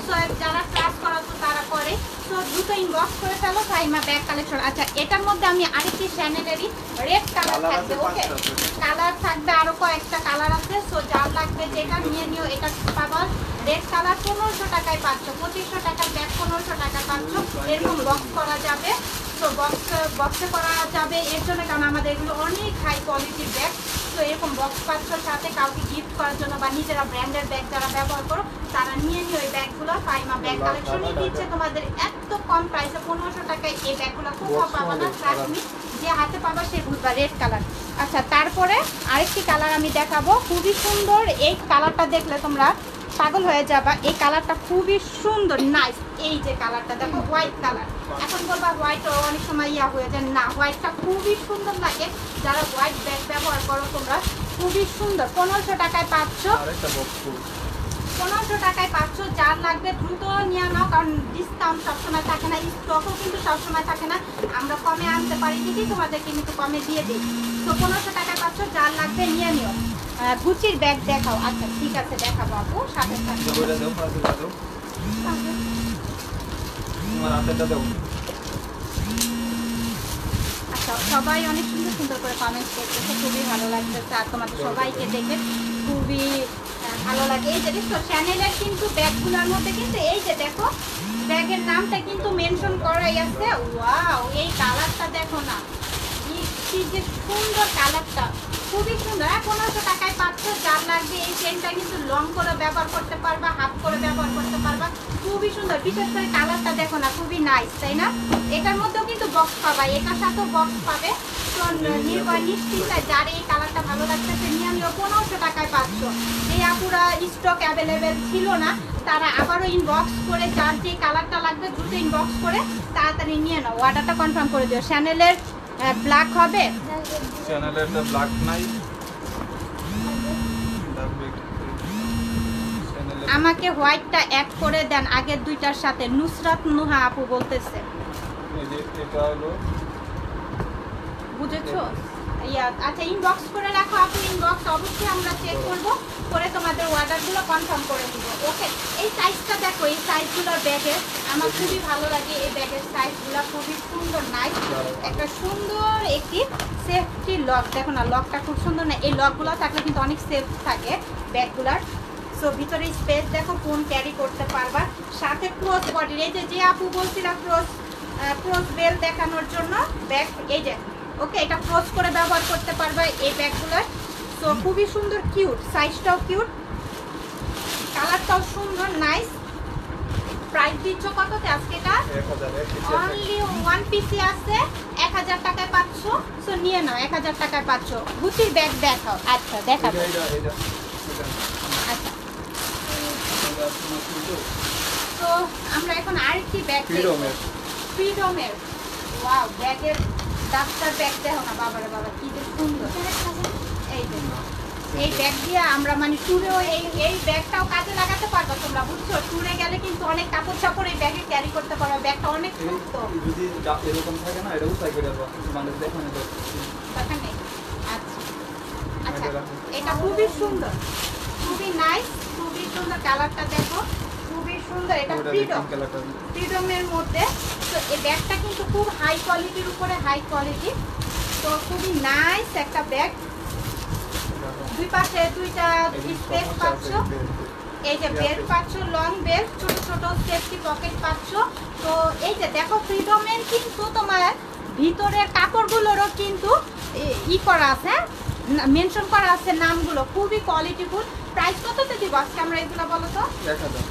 সো যারা ক্লাস করাতো তারা করে, সো দ্রুত ইনবক্স করে ফেলো ফাইমা ব্যাগ কালেকশন। আচ্ছা এটার মধ্যে আমি আরেকটি চ্যানেলেরই রেড কালার থাকবে, ওকে কালার থাকবে, আরো কয়েকটা কালার আছে। সো যার লাগবে যেটা নিয়ে নিও। এটা পাবা রেড কালার 1500 টাকায় পাচ্ছ। 2500 টাকার ব্যাগ 1500 টাকা পাচ্ছ। এরকম বক্স করা যাবে, তো বক্সে করা যাবে এর জন্য, কারণ আমাদের এগুলো অনেক হাই কোয়ালিটির ব্যাগ। সো এরকম বক্স পাচ্ছ সাথে কাউকে গিফট করার জন্য বা নিজেরা ব্র্যান্ডের ব্যাগ যারা ব্যবহার করো তারা নিয়ে নিও এই ব্যাগগুলো। পাইমা ব্যাগ কালেকশনই দিচ্ছে তোমাদের এত কম প্রাইসে 1500 টাকায় এই ব্যাগগুলো কোথাও পাবা না। তুমি যে হাতে পাবা সে বুঝবা রেড কালার। আচ্ছা তারপরে আরেকটি কালার আমি দেখাবো, খুবই সুন্দর। এই কালারটা দেখলে তোমরা পাগল হয়ে যাবা, এই কালারটা খুবই সুন্দর নাইস। এই যে কালারটা দেখো হোয়াইট কালার, এখন বলবা হোয়াইট অনেক সময় ইয়া হয়ে যায় না, হোয়াইটটা খুবই সুন্দর লাগে। যারা হোয়াইট ব্যাগ ব্যবহার করো তোমরা খুবই সুন্দর। 1500 টাকায় পাচ্ছ, 1500 টাকায় পাচ্ছ। যার লাগবে দ্রুত নিয়ে নাও, কারণ ডিসকাউন্ট সবসময় থাকে না, স্টকও কিন্তু সবসময় থাকে না। আমরা কমে আনতে পারি ঠিকই, তোমাদেরকে কিন্তু কমে দিয়ে দিই। তো 1500 টাকায় পাচ্ছ, যার লাগবে নিয়ে নিও। গুচির ব্যাগ দেখাও। আচ্ছা ঠিক আছে দেখাবো আপু, সাথে সাথে আচ্ছা সবাই অনেক সুন্দর সুন্দর করে কমেন্ট করতেছে, খুবই ভালো লাগতেছে। আর তোমাদের সবাইকে দেখে খুবই ভালো লাগে। এই যে দেখো চ্যানেলের কিন্তু ব্যাগগুলোর মধ্যে কিন্তু এই যে দেখো ব্যাগের নামটা কিন্তু মেনশন করাই আছে। ওয়াও এই কালারটা দেখো না, কি যে সুন্দর কালারটা, খুবই সুন্দর। 1500 টাকায় পাচ্ছ, যার লাগবে এই চেনটা কিন্তু লং করে ব্যবহার করতে পারবা, হাফ করে ব্যবহার করতে পারবা, খুবই সুন্দর। বিশেষ করে কালারটা দেখো না, খুবই নাইস তাই না? এটার মধ্যেও কিন্তু বক্স পাবা, এটার সাথেও বক্স পাবে। তো নির্ভয় নিশ্চিন্তায় যার এই কালারটা ভালো লাগতেছে নিয়ে নিও। 1500 টাকায় পাচ্ছ। এই আপুরা স্টক অ্যাভেলেবেল ছিল না, তারা আবারও ইনবক্স করে যার যে কালারটা লাগবে দ্রুত ইনবক্স করে তাড়াতাড়ি নিয়ে নাও, অর্ডারটা কনফার্ম করে দিও। চ্যানেলের ব্ল্যাক হবে, চ্যানেলের ব্ল্যাক নাই, আমাকে হোয়াইটটা অ্যাড করে দেন আগের দুইটার সাথে। নুসরাত নুহা আপু বলতেছে, এই যে এটা হলো বুঝেছো? আচ্ছা ইনবক্স করে রাখো আপু, ইনবক্স অবশ্যই আমরা চেক করব, করে তোমাদের অর্ডারগুলো কনফার্ম করে দিব। ওকে এই সাইজটা দেখো, এই সাইজগুলোর ব্যাগের আমার খুবই ভালো লাগে। এই ব্যাগের সাইজগুলো খুবই সুন্দর নাইস, একটা সুন্দর একটি সেফটি লক দেখো না, লকটা খুব সুন্দর না? এই লকগুলো থাকলে কিন্তু অনেক সেফ থাকে ব্যাগগুলার। সো ভিতরে স্পেস দেখো, ফোন ক্যারি করতে পারবা। সাথে ক্রস বডির এই যে আপু বলছিলাম ক্রস বেল দেখানোর জন্য ব্যাগ, এই যে ওকে এটা ক্রস করে ব্যবহার করতে পারবা এই ব্যাগগুলোর। তো খুবই সুন্দর, কিউট, সাইজটাও কিউট, কালারটাও সুন্দর নাইস। প্রাইস দিচ্ছ কততে আজকে? এটা অনলি ওয়ান পিসি আছে, 1000 টাকায় পাচ্ছ। সো নিয়ে নাও, 1000 টাকায় পাচ্ছ। গুচির ব্যাগ দেখাও। আচ্ছা দেখাবো। আচ্ছা তো আমরা এখন আরেকটি ব্যাগ দেখব, ফ্রিডমের। ওয়াও ব্যাগের ডাক্তার ব্যাগ দেখো না, বাবারে বাবা কি যে সুন্দর। এই ব্যাগ দিয়ে আমরা মানে ট্যুরেও এই ব্যাগটাও কাজে লাগাতে পারবো তোমরা, বুঝছো? ট্যুরে গেলে কিন্তু অনেক কাপড় চাপড় এই ব্যাগে ক্যারি করতে পারবে, ব্যাগটা অনেক সুস্থ। যদি এরকম থাকে না এটাও সাইকেল দেবো মানে দেখো না কথা নেই। আচ্ছা আচ্ছা এটা খুবই সুন্দর, খুবই নাইস, খুবই সুন্দর। কালারটা দেখো খুবই সুন্দর। এটা ফ্রিডমের মধ্যে। তো এই ব্যাগটা কিন্তু খুব হাই কোয়ালিটির উপরে হাই কোয়ালিটি, তো খুবই নাইস একটা ব্যাগ। দুই পাশে দুইটা স্পেস পাচ্ছ, এই যে বেল্ট পাচ্ছ, লং বেল্ট, ছোট ছোট সেফটি পকেট পাচ্ছ। তো এই যে দেখো ফ্রিডমের কিন্তু তোমার ভিতরের কাপড়গুলোরও কিন্তু করা আছে, মেনশন করা আছে নামগুলো, খুবই কোয়ালিটিফুল। প্রাইস কততে দিব আজকে আমরা এগুলো বলো তো? 1000।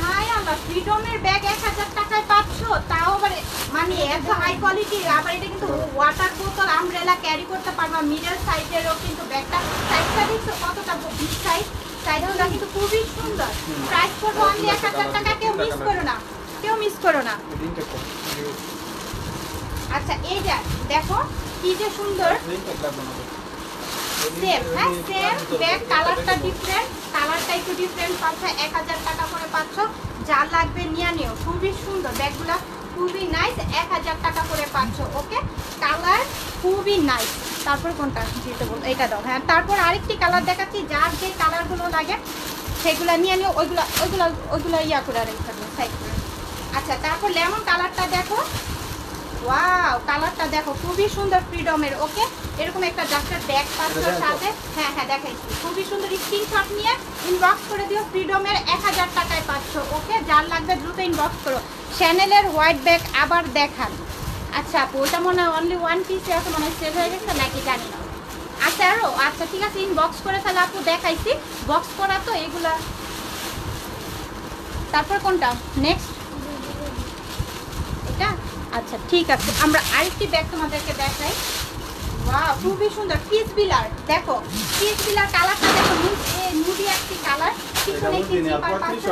হাই আল্লাহ, ফ্রিডমের ব্যাগ 1000 টাকায় পাচ্ছ, তাও আবার মানে এত হাই কোয়ালিটি। আবার এটা কিন্তু ওয়াটার বোতল আমব্রেলা ক্যারি করতে পারবা। মিডল সাইজেরও কিন্তু ব্যাগটা, সাইজটা দেখছো কতটা বিগ সাইজ, সাইজগুলো কিন্তু খুবই সুন্দর। প্রাইস পড়বে অনলি 1000 টাকা, কেউ মিস করো না, কেউ মিস করো না। আচ্ছা এই যে দেখো কি যে সুন্দর, সেম হ্যাঁ সেম ব্যাগ, কালারটা ডিফারেন্ট, কালারটা একটু ডিফারেন্ট পাচ্ছ। 1000 টাকা করে পাচ্ছ, যা লাগবে নিয়ে নিও। খুবই সুন্দর ব্যাগগুলো, খুবই নাইস, 1000 টাকা করে পাচ্ছ। ওকে কালার খুবই নাইস। তারপর কোনটা দিতে বল? এটা দাও। হ্যাঁ তারপর আরেকটি কালার দেখাচ্ছি, যার যে কালারগুলো লাগে সেগুলো নিয়ে নিও। ওইগুলো ইয়া করে রেখে সাইড করে। আচ্ছা তারপর লেমন কালারটা দেখো, ওয়াও কালারটা দেখো খুবই সুন্দর ফ্রিডমের। ওকে এরকম একটা ডাক্তার ব্যাগ পাচ্ছ সাথে। হ্যাঁ হ্যাঁ দেখাইছি, খুবই সুন্দর। স্ক্রিনশট নিয়ে ইনবক্স করে দিও, ফ্রিডমের 1000 টাকায় পাচ্ছ। ওকে যার লাগবে দ্রুত ইনবক্স করো। চ্যানেলের হোয়াইট ব্যাগ আবার দেখান। আচ্ছা আপু ওটা মনে হয় অনলি ওয়ান পিসে আছে, মনে হয় সেল হয়ে গেছে নাকি জানি না। আচ্ছা আরো আচ্ছা ঠিক আছে ইনবক্স করে তাহলে আপু দেখাইছি বক্স করা তো এগুলা তারপর কোনটা নেক্সট এটা আচ্ছা ঠিক আছে আমরা আরেকটি ব্যাগ তোমাদেরকে দেখাই ওয়াও খুবই সুন্দর পিস বিলার দেখো পিস বিলার কালারটা দেখো নুডি একটি কালার পিছনে কি জিপার পাচ্ছ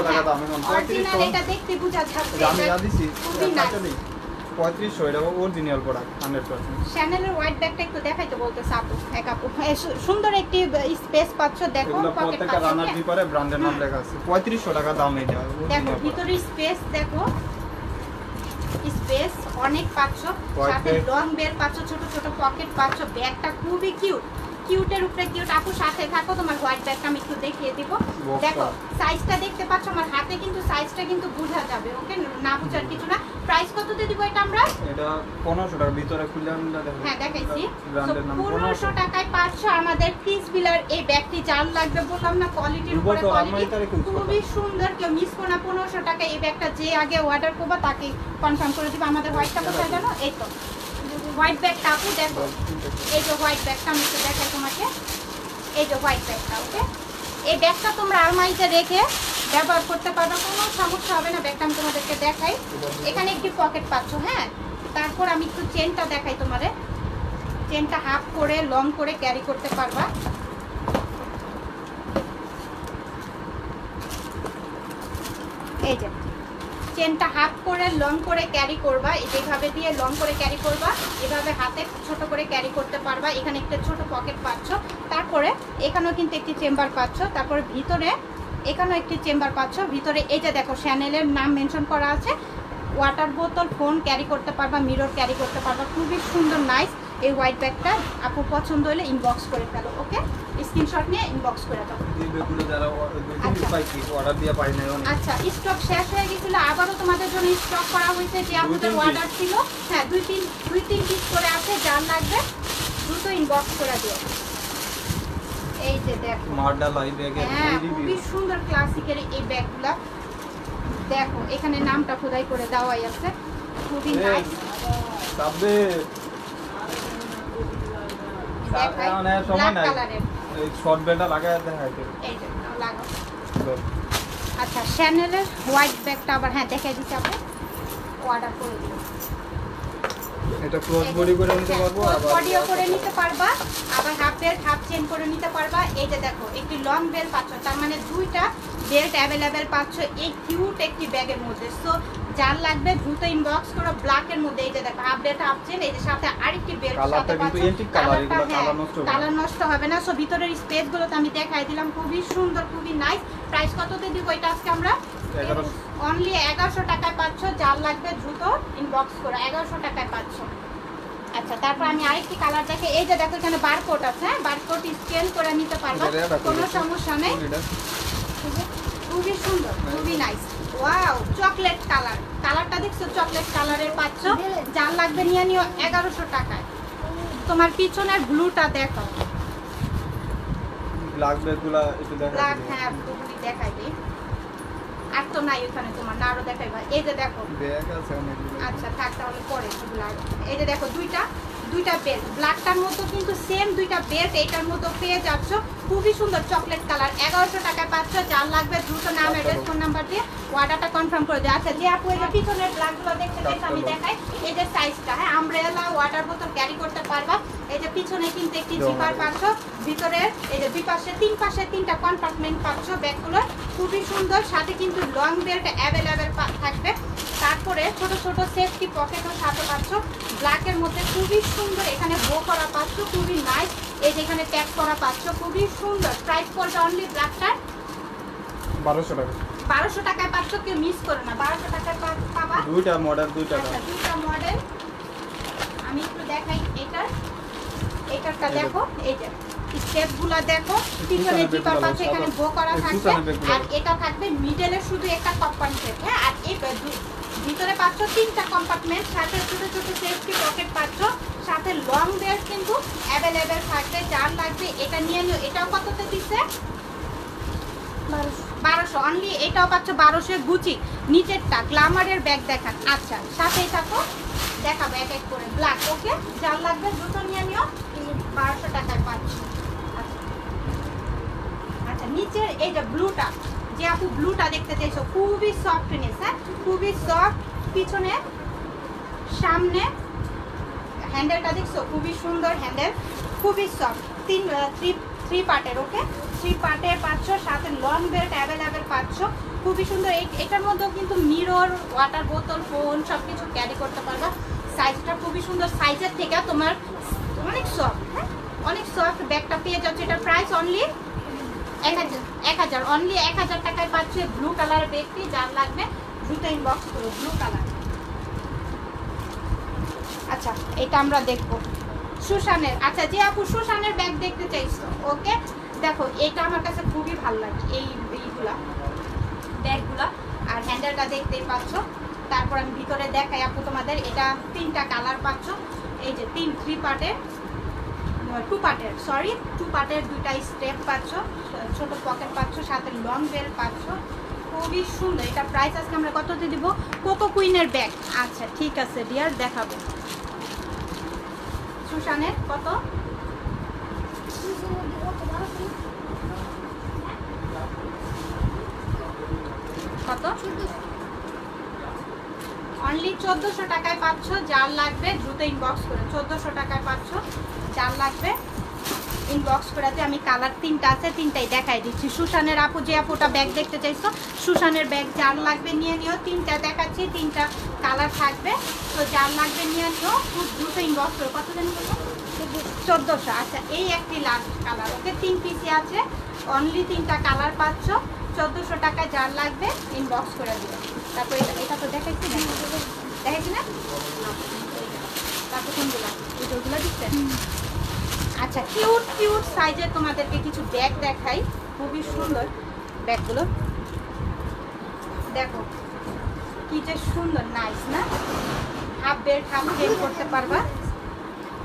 অরিজিনাল এটা দেখতে বোঝা যাচ্ছে আমি যা দিছি খুবই nice। 3500 এটা অরিজিনাল প্রোডাক্ট 100%। চ্যানেলের হোয়াইট ব্যাগটা একটু দেখাইতে বলতেছে আপু এক আপু সুন্দর একটি স্পেস পাচ্ছ দেখো এগুলো পকেট প্রত্যেকটা রানার জিপারে ব্র্যান্ডের নাম লেখা আছে 3500 টাকা দাম এটা দেখো ভিতরে স্পেস দেখো স্পেস অনেক পাচ্ছ সাথে লং বেল পাচ্ছ ছোট ছোট পকেট পাচ্ছ ব্যাগটা খুবই কিউটের উপরে কিউট আপু সাথে থাকো তোমার হোয়াইট ব্যাগটা আমি একটু দেখিয়ে দিব দেখো সাইজটা দেখতে পাচ্ছ আমার হাতে কিন্তু সাইজটা কিন্তু বোঝা যাবে ওকে না বোঝার কিছু না প্রাইস কত দিয়ে দিব এটা আমরা এটা 1500 টাকা ভিতরে খুলে আমরা দেখো হ্যাঁ দেখাইছি ব্র্যান্ডের নাম 1500 টাকায় পাচ্ছ আমাদের পিস বিলার এই ব্যাগটি জাল লাগবে বললাম না কোয়ালিটির উপরে কোয়ালিটি খুবই সুন্দর কেউ মিস করো না 1500 টাকা এই ব্যাগটা যে আগে অর্ডার করবে তাকে কনফার্ম করে দিব আমাদের হোয়াইটটা কোথায় জানো এই তো হোয়াইট ব্যাগটা আপু দেখো এই যে হোয়াইট ব্যাগটা আমি একটু দেখাই তোমাকে এই যে হোয়াইট ব্যাগটা ওকে এই ব্যাগটা তোমরা আলমারিতে রেখে ব্যবহার করতে পারবে কোনো সমস্যা হবে না ব্যাগটা আমি তোমাদেরকে দেখাই এখানে একটি পকেট পাচ্ছ হ্যাঁ তারপর আমি একটু চেনটা দেখাই তোমারে চেনটা হাফ করে লং করে ক্যারি করতে পারবা এই যে চেনটা হাফ করে লং করে ক্যারি করবা এইভাবে দিয়ে লং করে ক্যারি করবা এভাবে হাতে ছোট করে ক্যারি করতে পারবা এখানে একটা ছোট পকেট পাচ্ছ তারপরে এখানেও কিন্তু একটি চেম্বার পাচ্ছ তারপরে ভিতরে এখানেও একটি চেম্বার পাচ্ছ ভিতরে এই যে দেখো চ্যানেলের নাম মেনশন করা আছে ওয়াটার বোতল ফোন ক্যারি করতে পারবা মিরর ক্যারি করতে পারবা খুবই সুন্দর নাইস এই হোয়াইট ব্যাগটা আপু পছন্দ হলে ইনবক্স করে ফেলো ওকে স্ক্রিনশট নিয়ে ইনবক্স করে দাও এই ব্যাগগুলো যারা পাইছি অর্ডার দিয়ে পাই নাই অনেক আচ্ছা স্টক শেষ হয়ে গিয়েছিল আবারও তোমাদের জন্য স্টক করা হয়েছে যে আমাদের অর্ডার ছিল হ্যাঁ দুই তিন পিস করে আছে যার লাগবে দ্রুত ইনবক্স করে দিও এই যে দেখো মার্ডাল আই ব্যাগের হ্যাঁ রিভিউ খুবই সুন্দর ক্লাসিকের এই ব্যাগগুলা দেখো এখানে নামটা খোদাই করে দেওয়াই আছে খুবই নাইস তবে দেখাই মানে সময় ব্ল্যাক নাই কালারের এই শর্ট বেলটা লাগায় দেখাইতে এই যে লাগাও আচ্ছা চ্যানেলের হোয়াইট ব্যাগটা আবার হ্যাঁ দেখাই দিচ্ছি আপনি অর্ডার করে দিন এটা ক্লোজ বডি করে নিতে পারবো আবার বডিও করে নিতে পারবা আবার হাফ বেল্ট হাফ চেন করে নিতে পারবা এই যে দেখো একটি লং বেল্ট পাচ্ছ তার মানে দুইটা বেল্ট অ্যাভেলেবেল পাচ্ছ এই কিউট একটি ব্যাগের মধ্যে সো যার লাগবে দ্রুত ইনবক্স করো ব্ল্যাক এর মধ্যে এই যে দেখো হাফ বেল্ট হাফ চেন এই যে সাথে আরেকটি বেল্ট সাথে পাচ্ছ কালার নষ্ট হবে না সো ভিতরের স্পেস গুলো তো আমি দেখাই দিলাম খুবই সুন্দর খুবই নাইস প্রাইস কততে দিব এটা আজকে আমরা অনলি 1100 টাকায় পাচ্ছ যার লাগবে দ্রুত ইনবক্স করো 1100 টাকায় পাচ্ছ আচ্ছা তারপর আমি আরেকটি কালার দেখে এই যে দেখো এখানে বারকোড আছে হ্যাঁ বারকোড স্ক্যান করে নিতে পারবা কোনো সমস্যা নেই খুবই সুন্দর খুবই নাইস ওয়াও চকলেট কালারটা দেখছো চকলেট কালারের পাচ্ছ যার লাগবে নিয়ে নিও 1100 টাকায় তোমার পিছনের ব্লুটা দেখো ব্ল্যাক ব্যাগগুলো একটু দেখাই ব্ল্যাক হ্যাঁ ব্লুগুলি দেখাই দিই আর তো নাই ওখানে তোমার না আরো দেখাইবা এই যে দেখো ব্যাগ আছে অনেকগুলো আচ্ছা থাক তাহলে পরে ব্ল্যাক এই যে দেখো দুইটা বেল্ট ব্ল্যাকটার মতো কিন্তু সেম দুইটা বেল্ট এইটার মতো পেয়ে যাচ্ছ খুবই সুন্দর চকলেট কালার 1100 টাকায় পাচ্ছ যার লাগবে দ্রুত নাম অ্যাড্রেস ফোন নাম্বার দিয়ে অর্ডারটা কনফার্ম করে দিও আচ্ছা যে আপু এই যে পিছনের ব্ল্যাকগুলো দেখতে চাইছো আমি দেখাই এই যে সাইজটা হ্যাঁ আমব্রেলা ওয়াটার বোতল ক্যারি করতে পারবা এই যে পিছনে কিন্তু একটি জিপার পাচ্ছ ভিতরে এই যে দুই পাশে তিনটা কম্পার্টমেন্ট পাচ্ছ ব্যাগগুলো খুবই সুন্দর সাথে কিন্তু লং বেল্ট অ্যাভেলেবেল থাকবে তারপরে ছোট ছোট সেফটি পকেটও সাথে পাচ্ছ ব্ল্যাকের মধ্যে খুবই সুন্দর এখানে বো করা পাচ্ছ খুবই নাইস এই যে এখানে ট্যাগ করা পাচ্ছ খুবই সুন্দর প্রাইস পড়বে অনলি ব্ল্যাকটার 1200 টাকা 1200 টাকায় পাচ্ছ কেউ মিস করো না 1200 টাকায় পাবা দুইটা মডেল দুইটা আচ্ছা দুইটা মডেল আমি একটু দেখাই এটারটা দেখো এই যে স্টেপগুলো দেখো পিছনে জিপার পাচ্ছ এখানে বো করা থাকবে আর এটা থাকবে মিডলে শুধু একটা কম্পার্টমেন্ট হ্যাঁ আর এই ভিতরে পাচ্ছ তিনটা কম্পার্টমেন্ট সাথে ছোট ছোট সেফটি পকেট পাচ্ছ সাথে লং বেল্ট কিন্তু অ্যাভেলেবেল থাকবে যার লাগবে এটা নিয়ে নিও এটাও কততে দিচ্ছে 1200 অনলি এটাও পাচ্ছ 1200 গুচি নিচেরটা গ্ল্যামারের ব্যাগ দেখান আচ্ছা সাথেই থাকো দেখাবো এক এক করে ব্ল্যাক ওকে যার লাগবে দ্রুত নিয়ে নিও 1200 টাকায় পাচ্ছ নিচের এই যে ব্লুটা, যে আপু ব্লুটা দেখতে চাইছো, খুবই সফটনেস, হ্যাঁ খুবই সফট। পিছনে সামনে হ্যান্ডেলটা দেখছো, খুবই সুন্দর হ্যান্ডেল, খুবই সফট। থ্রি পার্টের, ওকে 3 পার্টের পাচ্ছ, সাথে লং বেল্ট অ্যাভেলেবেল পাচ্ছ, খুবই সুন্দর। এটার মধ্যেও কিন্তু মিরর, ওয়াটার বোতল, ফোন সব কিছু ক্যারি করতে পারবা। সাইজটা খুবই সুন্দর, সাইজের থেকে তোমার অনেক সফট, হ্যাঁ অনেক সফট। ব্যাগটা পেয়ে যাচ্ছে, এটার প্রাইস অনলি 1000, অনলি 1000 টাকায় পাচ্ছে ব্লু কালারের ব্যাগটি। যার লাগবে দ্রুত ইনবক্স করো, ব্লু কালার। আচ্ছা এটা আমরা দেখবো সুশানের। আচ্ছা যে আপু সুশানের ব্যাগ দেখতে চাইছো, ওকে দেখো এটা আমার কাছে খুবই ভালো লাগে, এইগুলা ব্যাগগুলা। আর হ্যান্ডেলটা দেখতেই পাচ্ছ। তারপর আমি ভিতরে দেখাই আপু তোমাদের, এটা 3টা কালার পাচ্ছ। এই যে 3 পার্টের, 2 পার্টের 2টা স্টেপ পাচ্ছ, ছোট পকেট পাচ্ছ, সাথে লং বেল পাচ্ছ, খুবই সুন্দর। এটা প্রাইস আজকে আমরা কততে দিব? কোকো কুইনের ব্যাগ। আচ্ছা ঠিক আছে ডিয়ার, দেখাবো সুশানের কত। কত? অনলি 1400 টাকায় পাচ্ছ। যার লাগবে দ্রুত ইনবক্স করে, 1400 টাকায় পাচ্ছ। যার লাগবে ইনবক্স করাতে। আমি কালার 3টা আছে, 3টাই দেখাই দিচ্ছি। সুশানের আপু, যে আপুটা ব্যাগ দেখতে চাইছো, সুশানের ব্যাগ যার লাগবে নিয়ে নিও। 3টা দেখাচ্ছি, 3টা কালার থাকবে, তো যার লাগবে নিয়ে নিও, খুব দ্রুত ইনবক্স করো। কত জানি বলবো? 1400। আচ্ছা এই একটি লাস্ট কালার, ওকে 3 পিসি আছে, অনলি 3টা কালার পাচ্ছ, 1400 টাকায়। যার লাগবে ইনবক্স করে দিও। তারপর এটা তো দেখাইছি না, দেখাইছি না? তারপর কোনগুলো? ভিডিওগুলো দিচ্ছে। আচ্ছা কিউট সাইজের তোমাদেরকে কিছু ব্যাগ দেখাই, খুবই সুন্দর ব্যাগগুলো। দেখো কি যে সুন্দর, নাইস না? হাফ বেল্ট হাফ চেন করতে পারবা।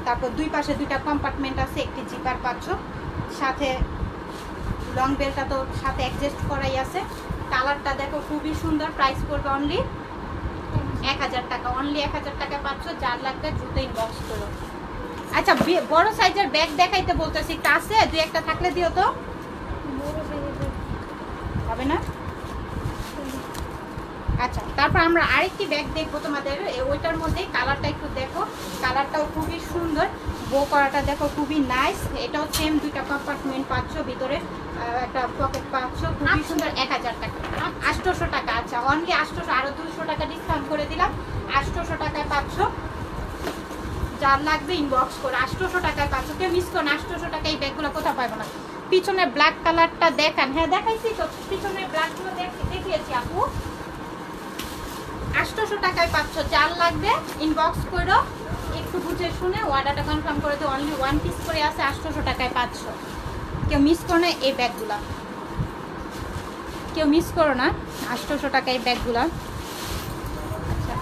তারপর 2 পাশে 2টা কম্পার্টমেন্ট আছে, একটি জিপার পাচ্ছ, সাথে লং বেল্টটা তো সাথে অ্যাডজাস্ট করাই আছে। কালারটা দেখো খুবই সুন্দর। প্রাইস পড়বে অনলি 1000 টাকা, অনলি 1000 টাকা পাচ্ছ। যার লাগবে দ্রুত ইনবক্স করো। আচ্ছা বড় সাইজের ব্যাগ দেখাইতে বলতেছি, কাছে 2-1টা থাকলে দিও তো, হবে না? আচ্ছা তারপর আমরা আরেকটি ব্যাগ দেখবো তোমাদের, ওইটার মধ্যে কালারটা একটু দেখো, কালারটাও খুবই সুন্দর, বো করাটা দেখো খুবই নাইস। এটাও সেম 2টা কম্পার্টমেন্ট পাচ্ছ, ভিতরে একটা পকেট পাচ্ছ, খুবই সুন্দর। 1000 টাকা, 800 টাকা। আচ্ছা অনলি 800, আরো 200 টাকা ডিসকাউন্ট করে দিলাম, 800 টাকায় পাচ্ছ। যার লাগবে ইনবক্স করে, 800 টাকায় পাচ্ছ। কেউ মিস করো না, 800 টাকায় এই ব্যাগগুলো কোথাও পাবো না। পিছনে ব্ল্যাক কালারটা দেখান, হ্যাঁ দেখাইছি তো, পিছনে ব্ল্যাকগুলো দেখিয়েছি আপু। 800 টাকায় পাচ্ছ। যার লাগবে ইনবক্স করো, একটু বুঝে শুনে অর্ডারটা কনফার্ম করে দিও। অনলি 1 পিস করে আছে, 800 টাকায় পাচ্ছ। কেউ মিস করো না এই ব্যাগগুলা, কেউ মিস করো না, 800 টাকায় এই ব্যাগগুলা। আচ্ছা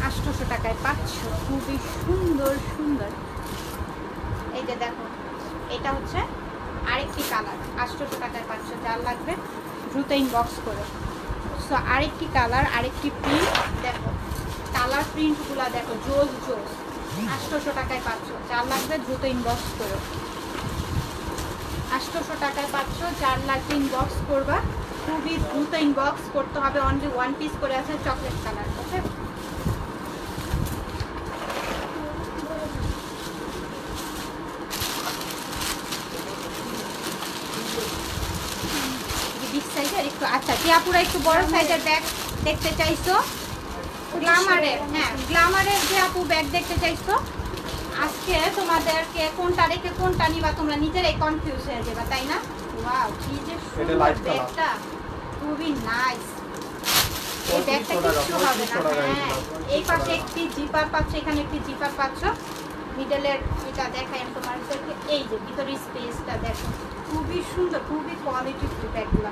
800 টাকায় পাচ্ছ, খুবই সুন্দর সুন্দর। এই যে দেখো, এটা হচ্ছে আরেকটি কালার, 800 টাকায় পাচ্ছ। যার লাগবে দ্রুত ইনবক্স করো। সো আরেকটি কালার, আরেকটি প্রিন্ট দেখো, কালার প্রিন্টগুলো দেখো, জোস 800 টাকায় পাচ্ছ। যার লাগবে দ্রুত ইনবক্স করো। 800 টাকায় পাচ্ছ। যার লাগবে ইনবক্স করবা, খুবই দ্রুত ইনবক্স করতে হবে। অনলি 1 পিস করে আছে, চকলেট কালার, ওকে? বিগ সাইজের একটু, আচ্ছা যে আপুরা একটু বড় সাইজের ব্যাগ দেখতে চাইছো, গ্ল্যামারের, হ্যাঁ গ্ল্যামারের যে আপু ব্যাগ দেখতে চাইছো, আজকে তোমাদেরকে কোনটা রেখে কোনটা নিবা তোমরা নিজেরাই কনফিউজ হয়ে যাবে, তাই না? ওয়াও কি যে সুন্দর ব্যাগটা, খুবই নাইস। এই ব্যাগটা কিছু হবে না। হ্যাঁ এই পাশে একটি জিপার পাচ্ছ, এখানে একটি জিপার পাচ্ছ, মিডলের এটা দেখাই আমি তোমাদেরকে। এই যে ভিতরে স্পেসটা দেখো, খুবই সুন্দর, খুবই কোয়ালিটিফুল ব্যাগগুলো।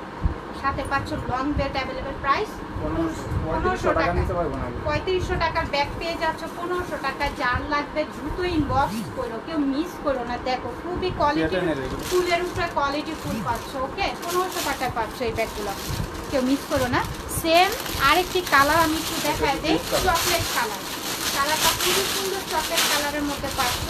সাথে পাচ্ছ লং বেল্ট অ্যাভেলেবেল। প্রাইস 1500 টাকা, 3500 টাকার ব্যাগ পেয়ে যাচ্ছ 1500 টাকা। যার লাগবে দ্রুত ইনবক্স করো, কেউ মিস করো না। দেখো খুবই কোয়ালিটি, ফুলের উপরে কোয়ালিটি ফুল পাচ্ছ, ওকে? 1500 টাকায় পাচ্ছ এই ব্যাগগুলো, কেউ মিস করো না। সেম আরেকটি কালার আমি একটু দেখাই দিই, চকলেট কালার। কালারটা খুবই সুন্দর, চকলেট কালারের মধ্যে পাচ্ছ।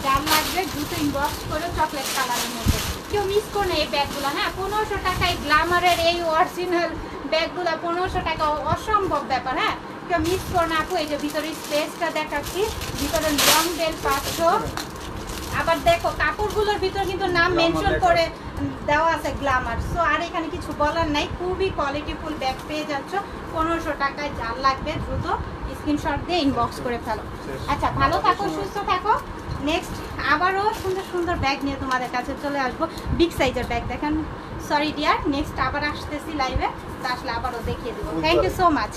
যার লাগবে দ্রুত ইনবক্স করে চকলেট কালারের মধ্যে। কেউ মিস করে না এই ব্যাগগুলো, হ্যাঁ 1500 টাকায় গ্ল্যামারের এই অরিজিনাল ব্যাগগুলো 1500 টাকা অসম্ভব ব্যাপার, হ্যাঁ কেউ মিস করে না আপু। এই যে ভিতরে স্পেসটা দেখাচ্ছি, ভিতরে লং বেল পাচ্ছ। আবার দেখো কাপড়গুলোর ভিতরে কিন্তু নাম মেনশন করে দেওয়া আছে গ্ল্যামার। সো আর এখানে কিছু বলার নাই, খুবই কোয়ালিটিফুল ব্যাগ পেয়ে যাচ্ছ 1500 টাকায়। যার লাগবে দ্রুত স্ক্রিনশট দিয়ে ইনবক্স করে ফেলো। আচ্ছা ভালো থাকো, সুস্থ থাকো। নেক্সট আবারও সুন্দর সুন্দর ব্যাগ নিয়ে তোমাদের কাছে চলে আসবো। বিগ সাইজের ব্যাগ দেখেন, সরি ডিয়ার, নেক্সট আবার আসতেছি লাইভে, তো আসলে আবারও দেখিয়ে দেবো। Thank you so much.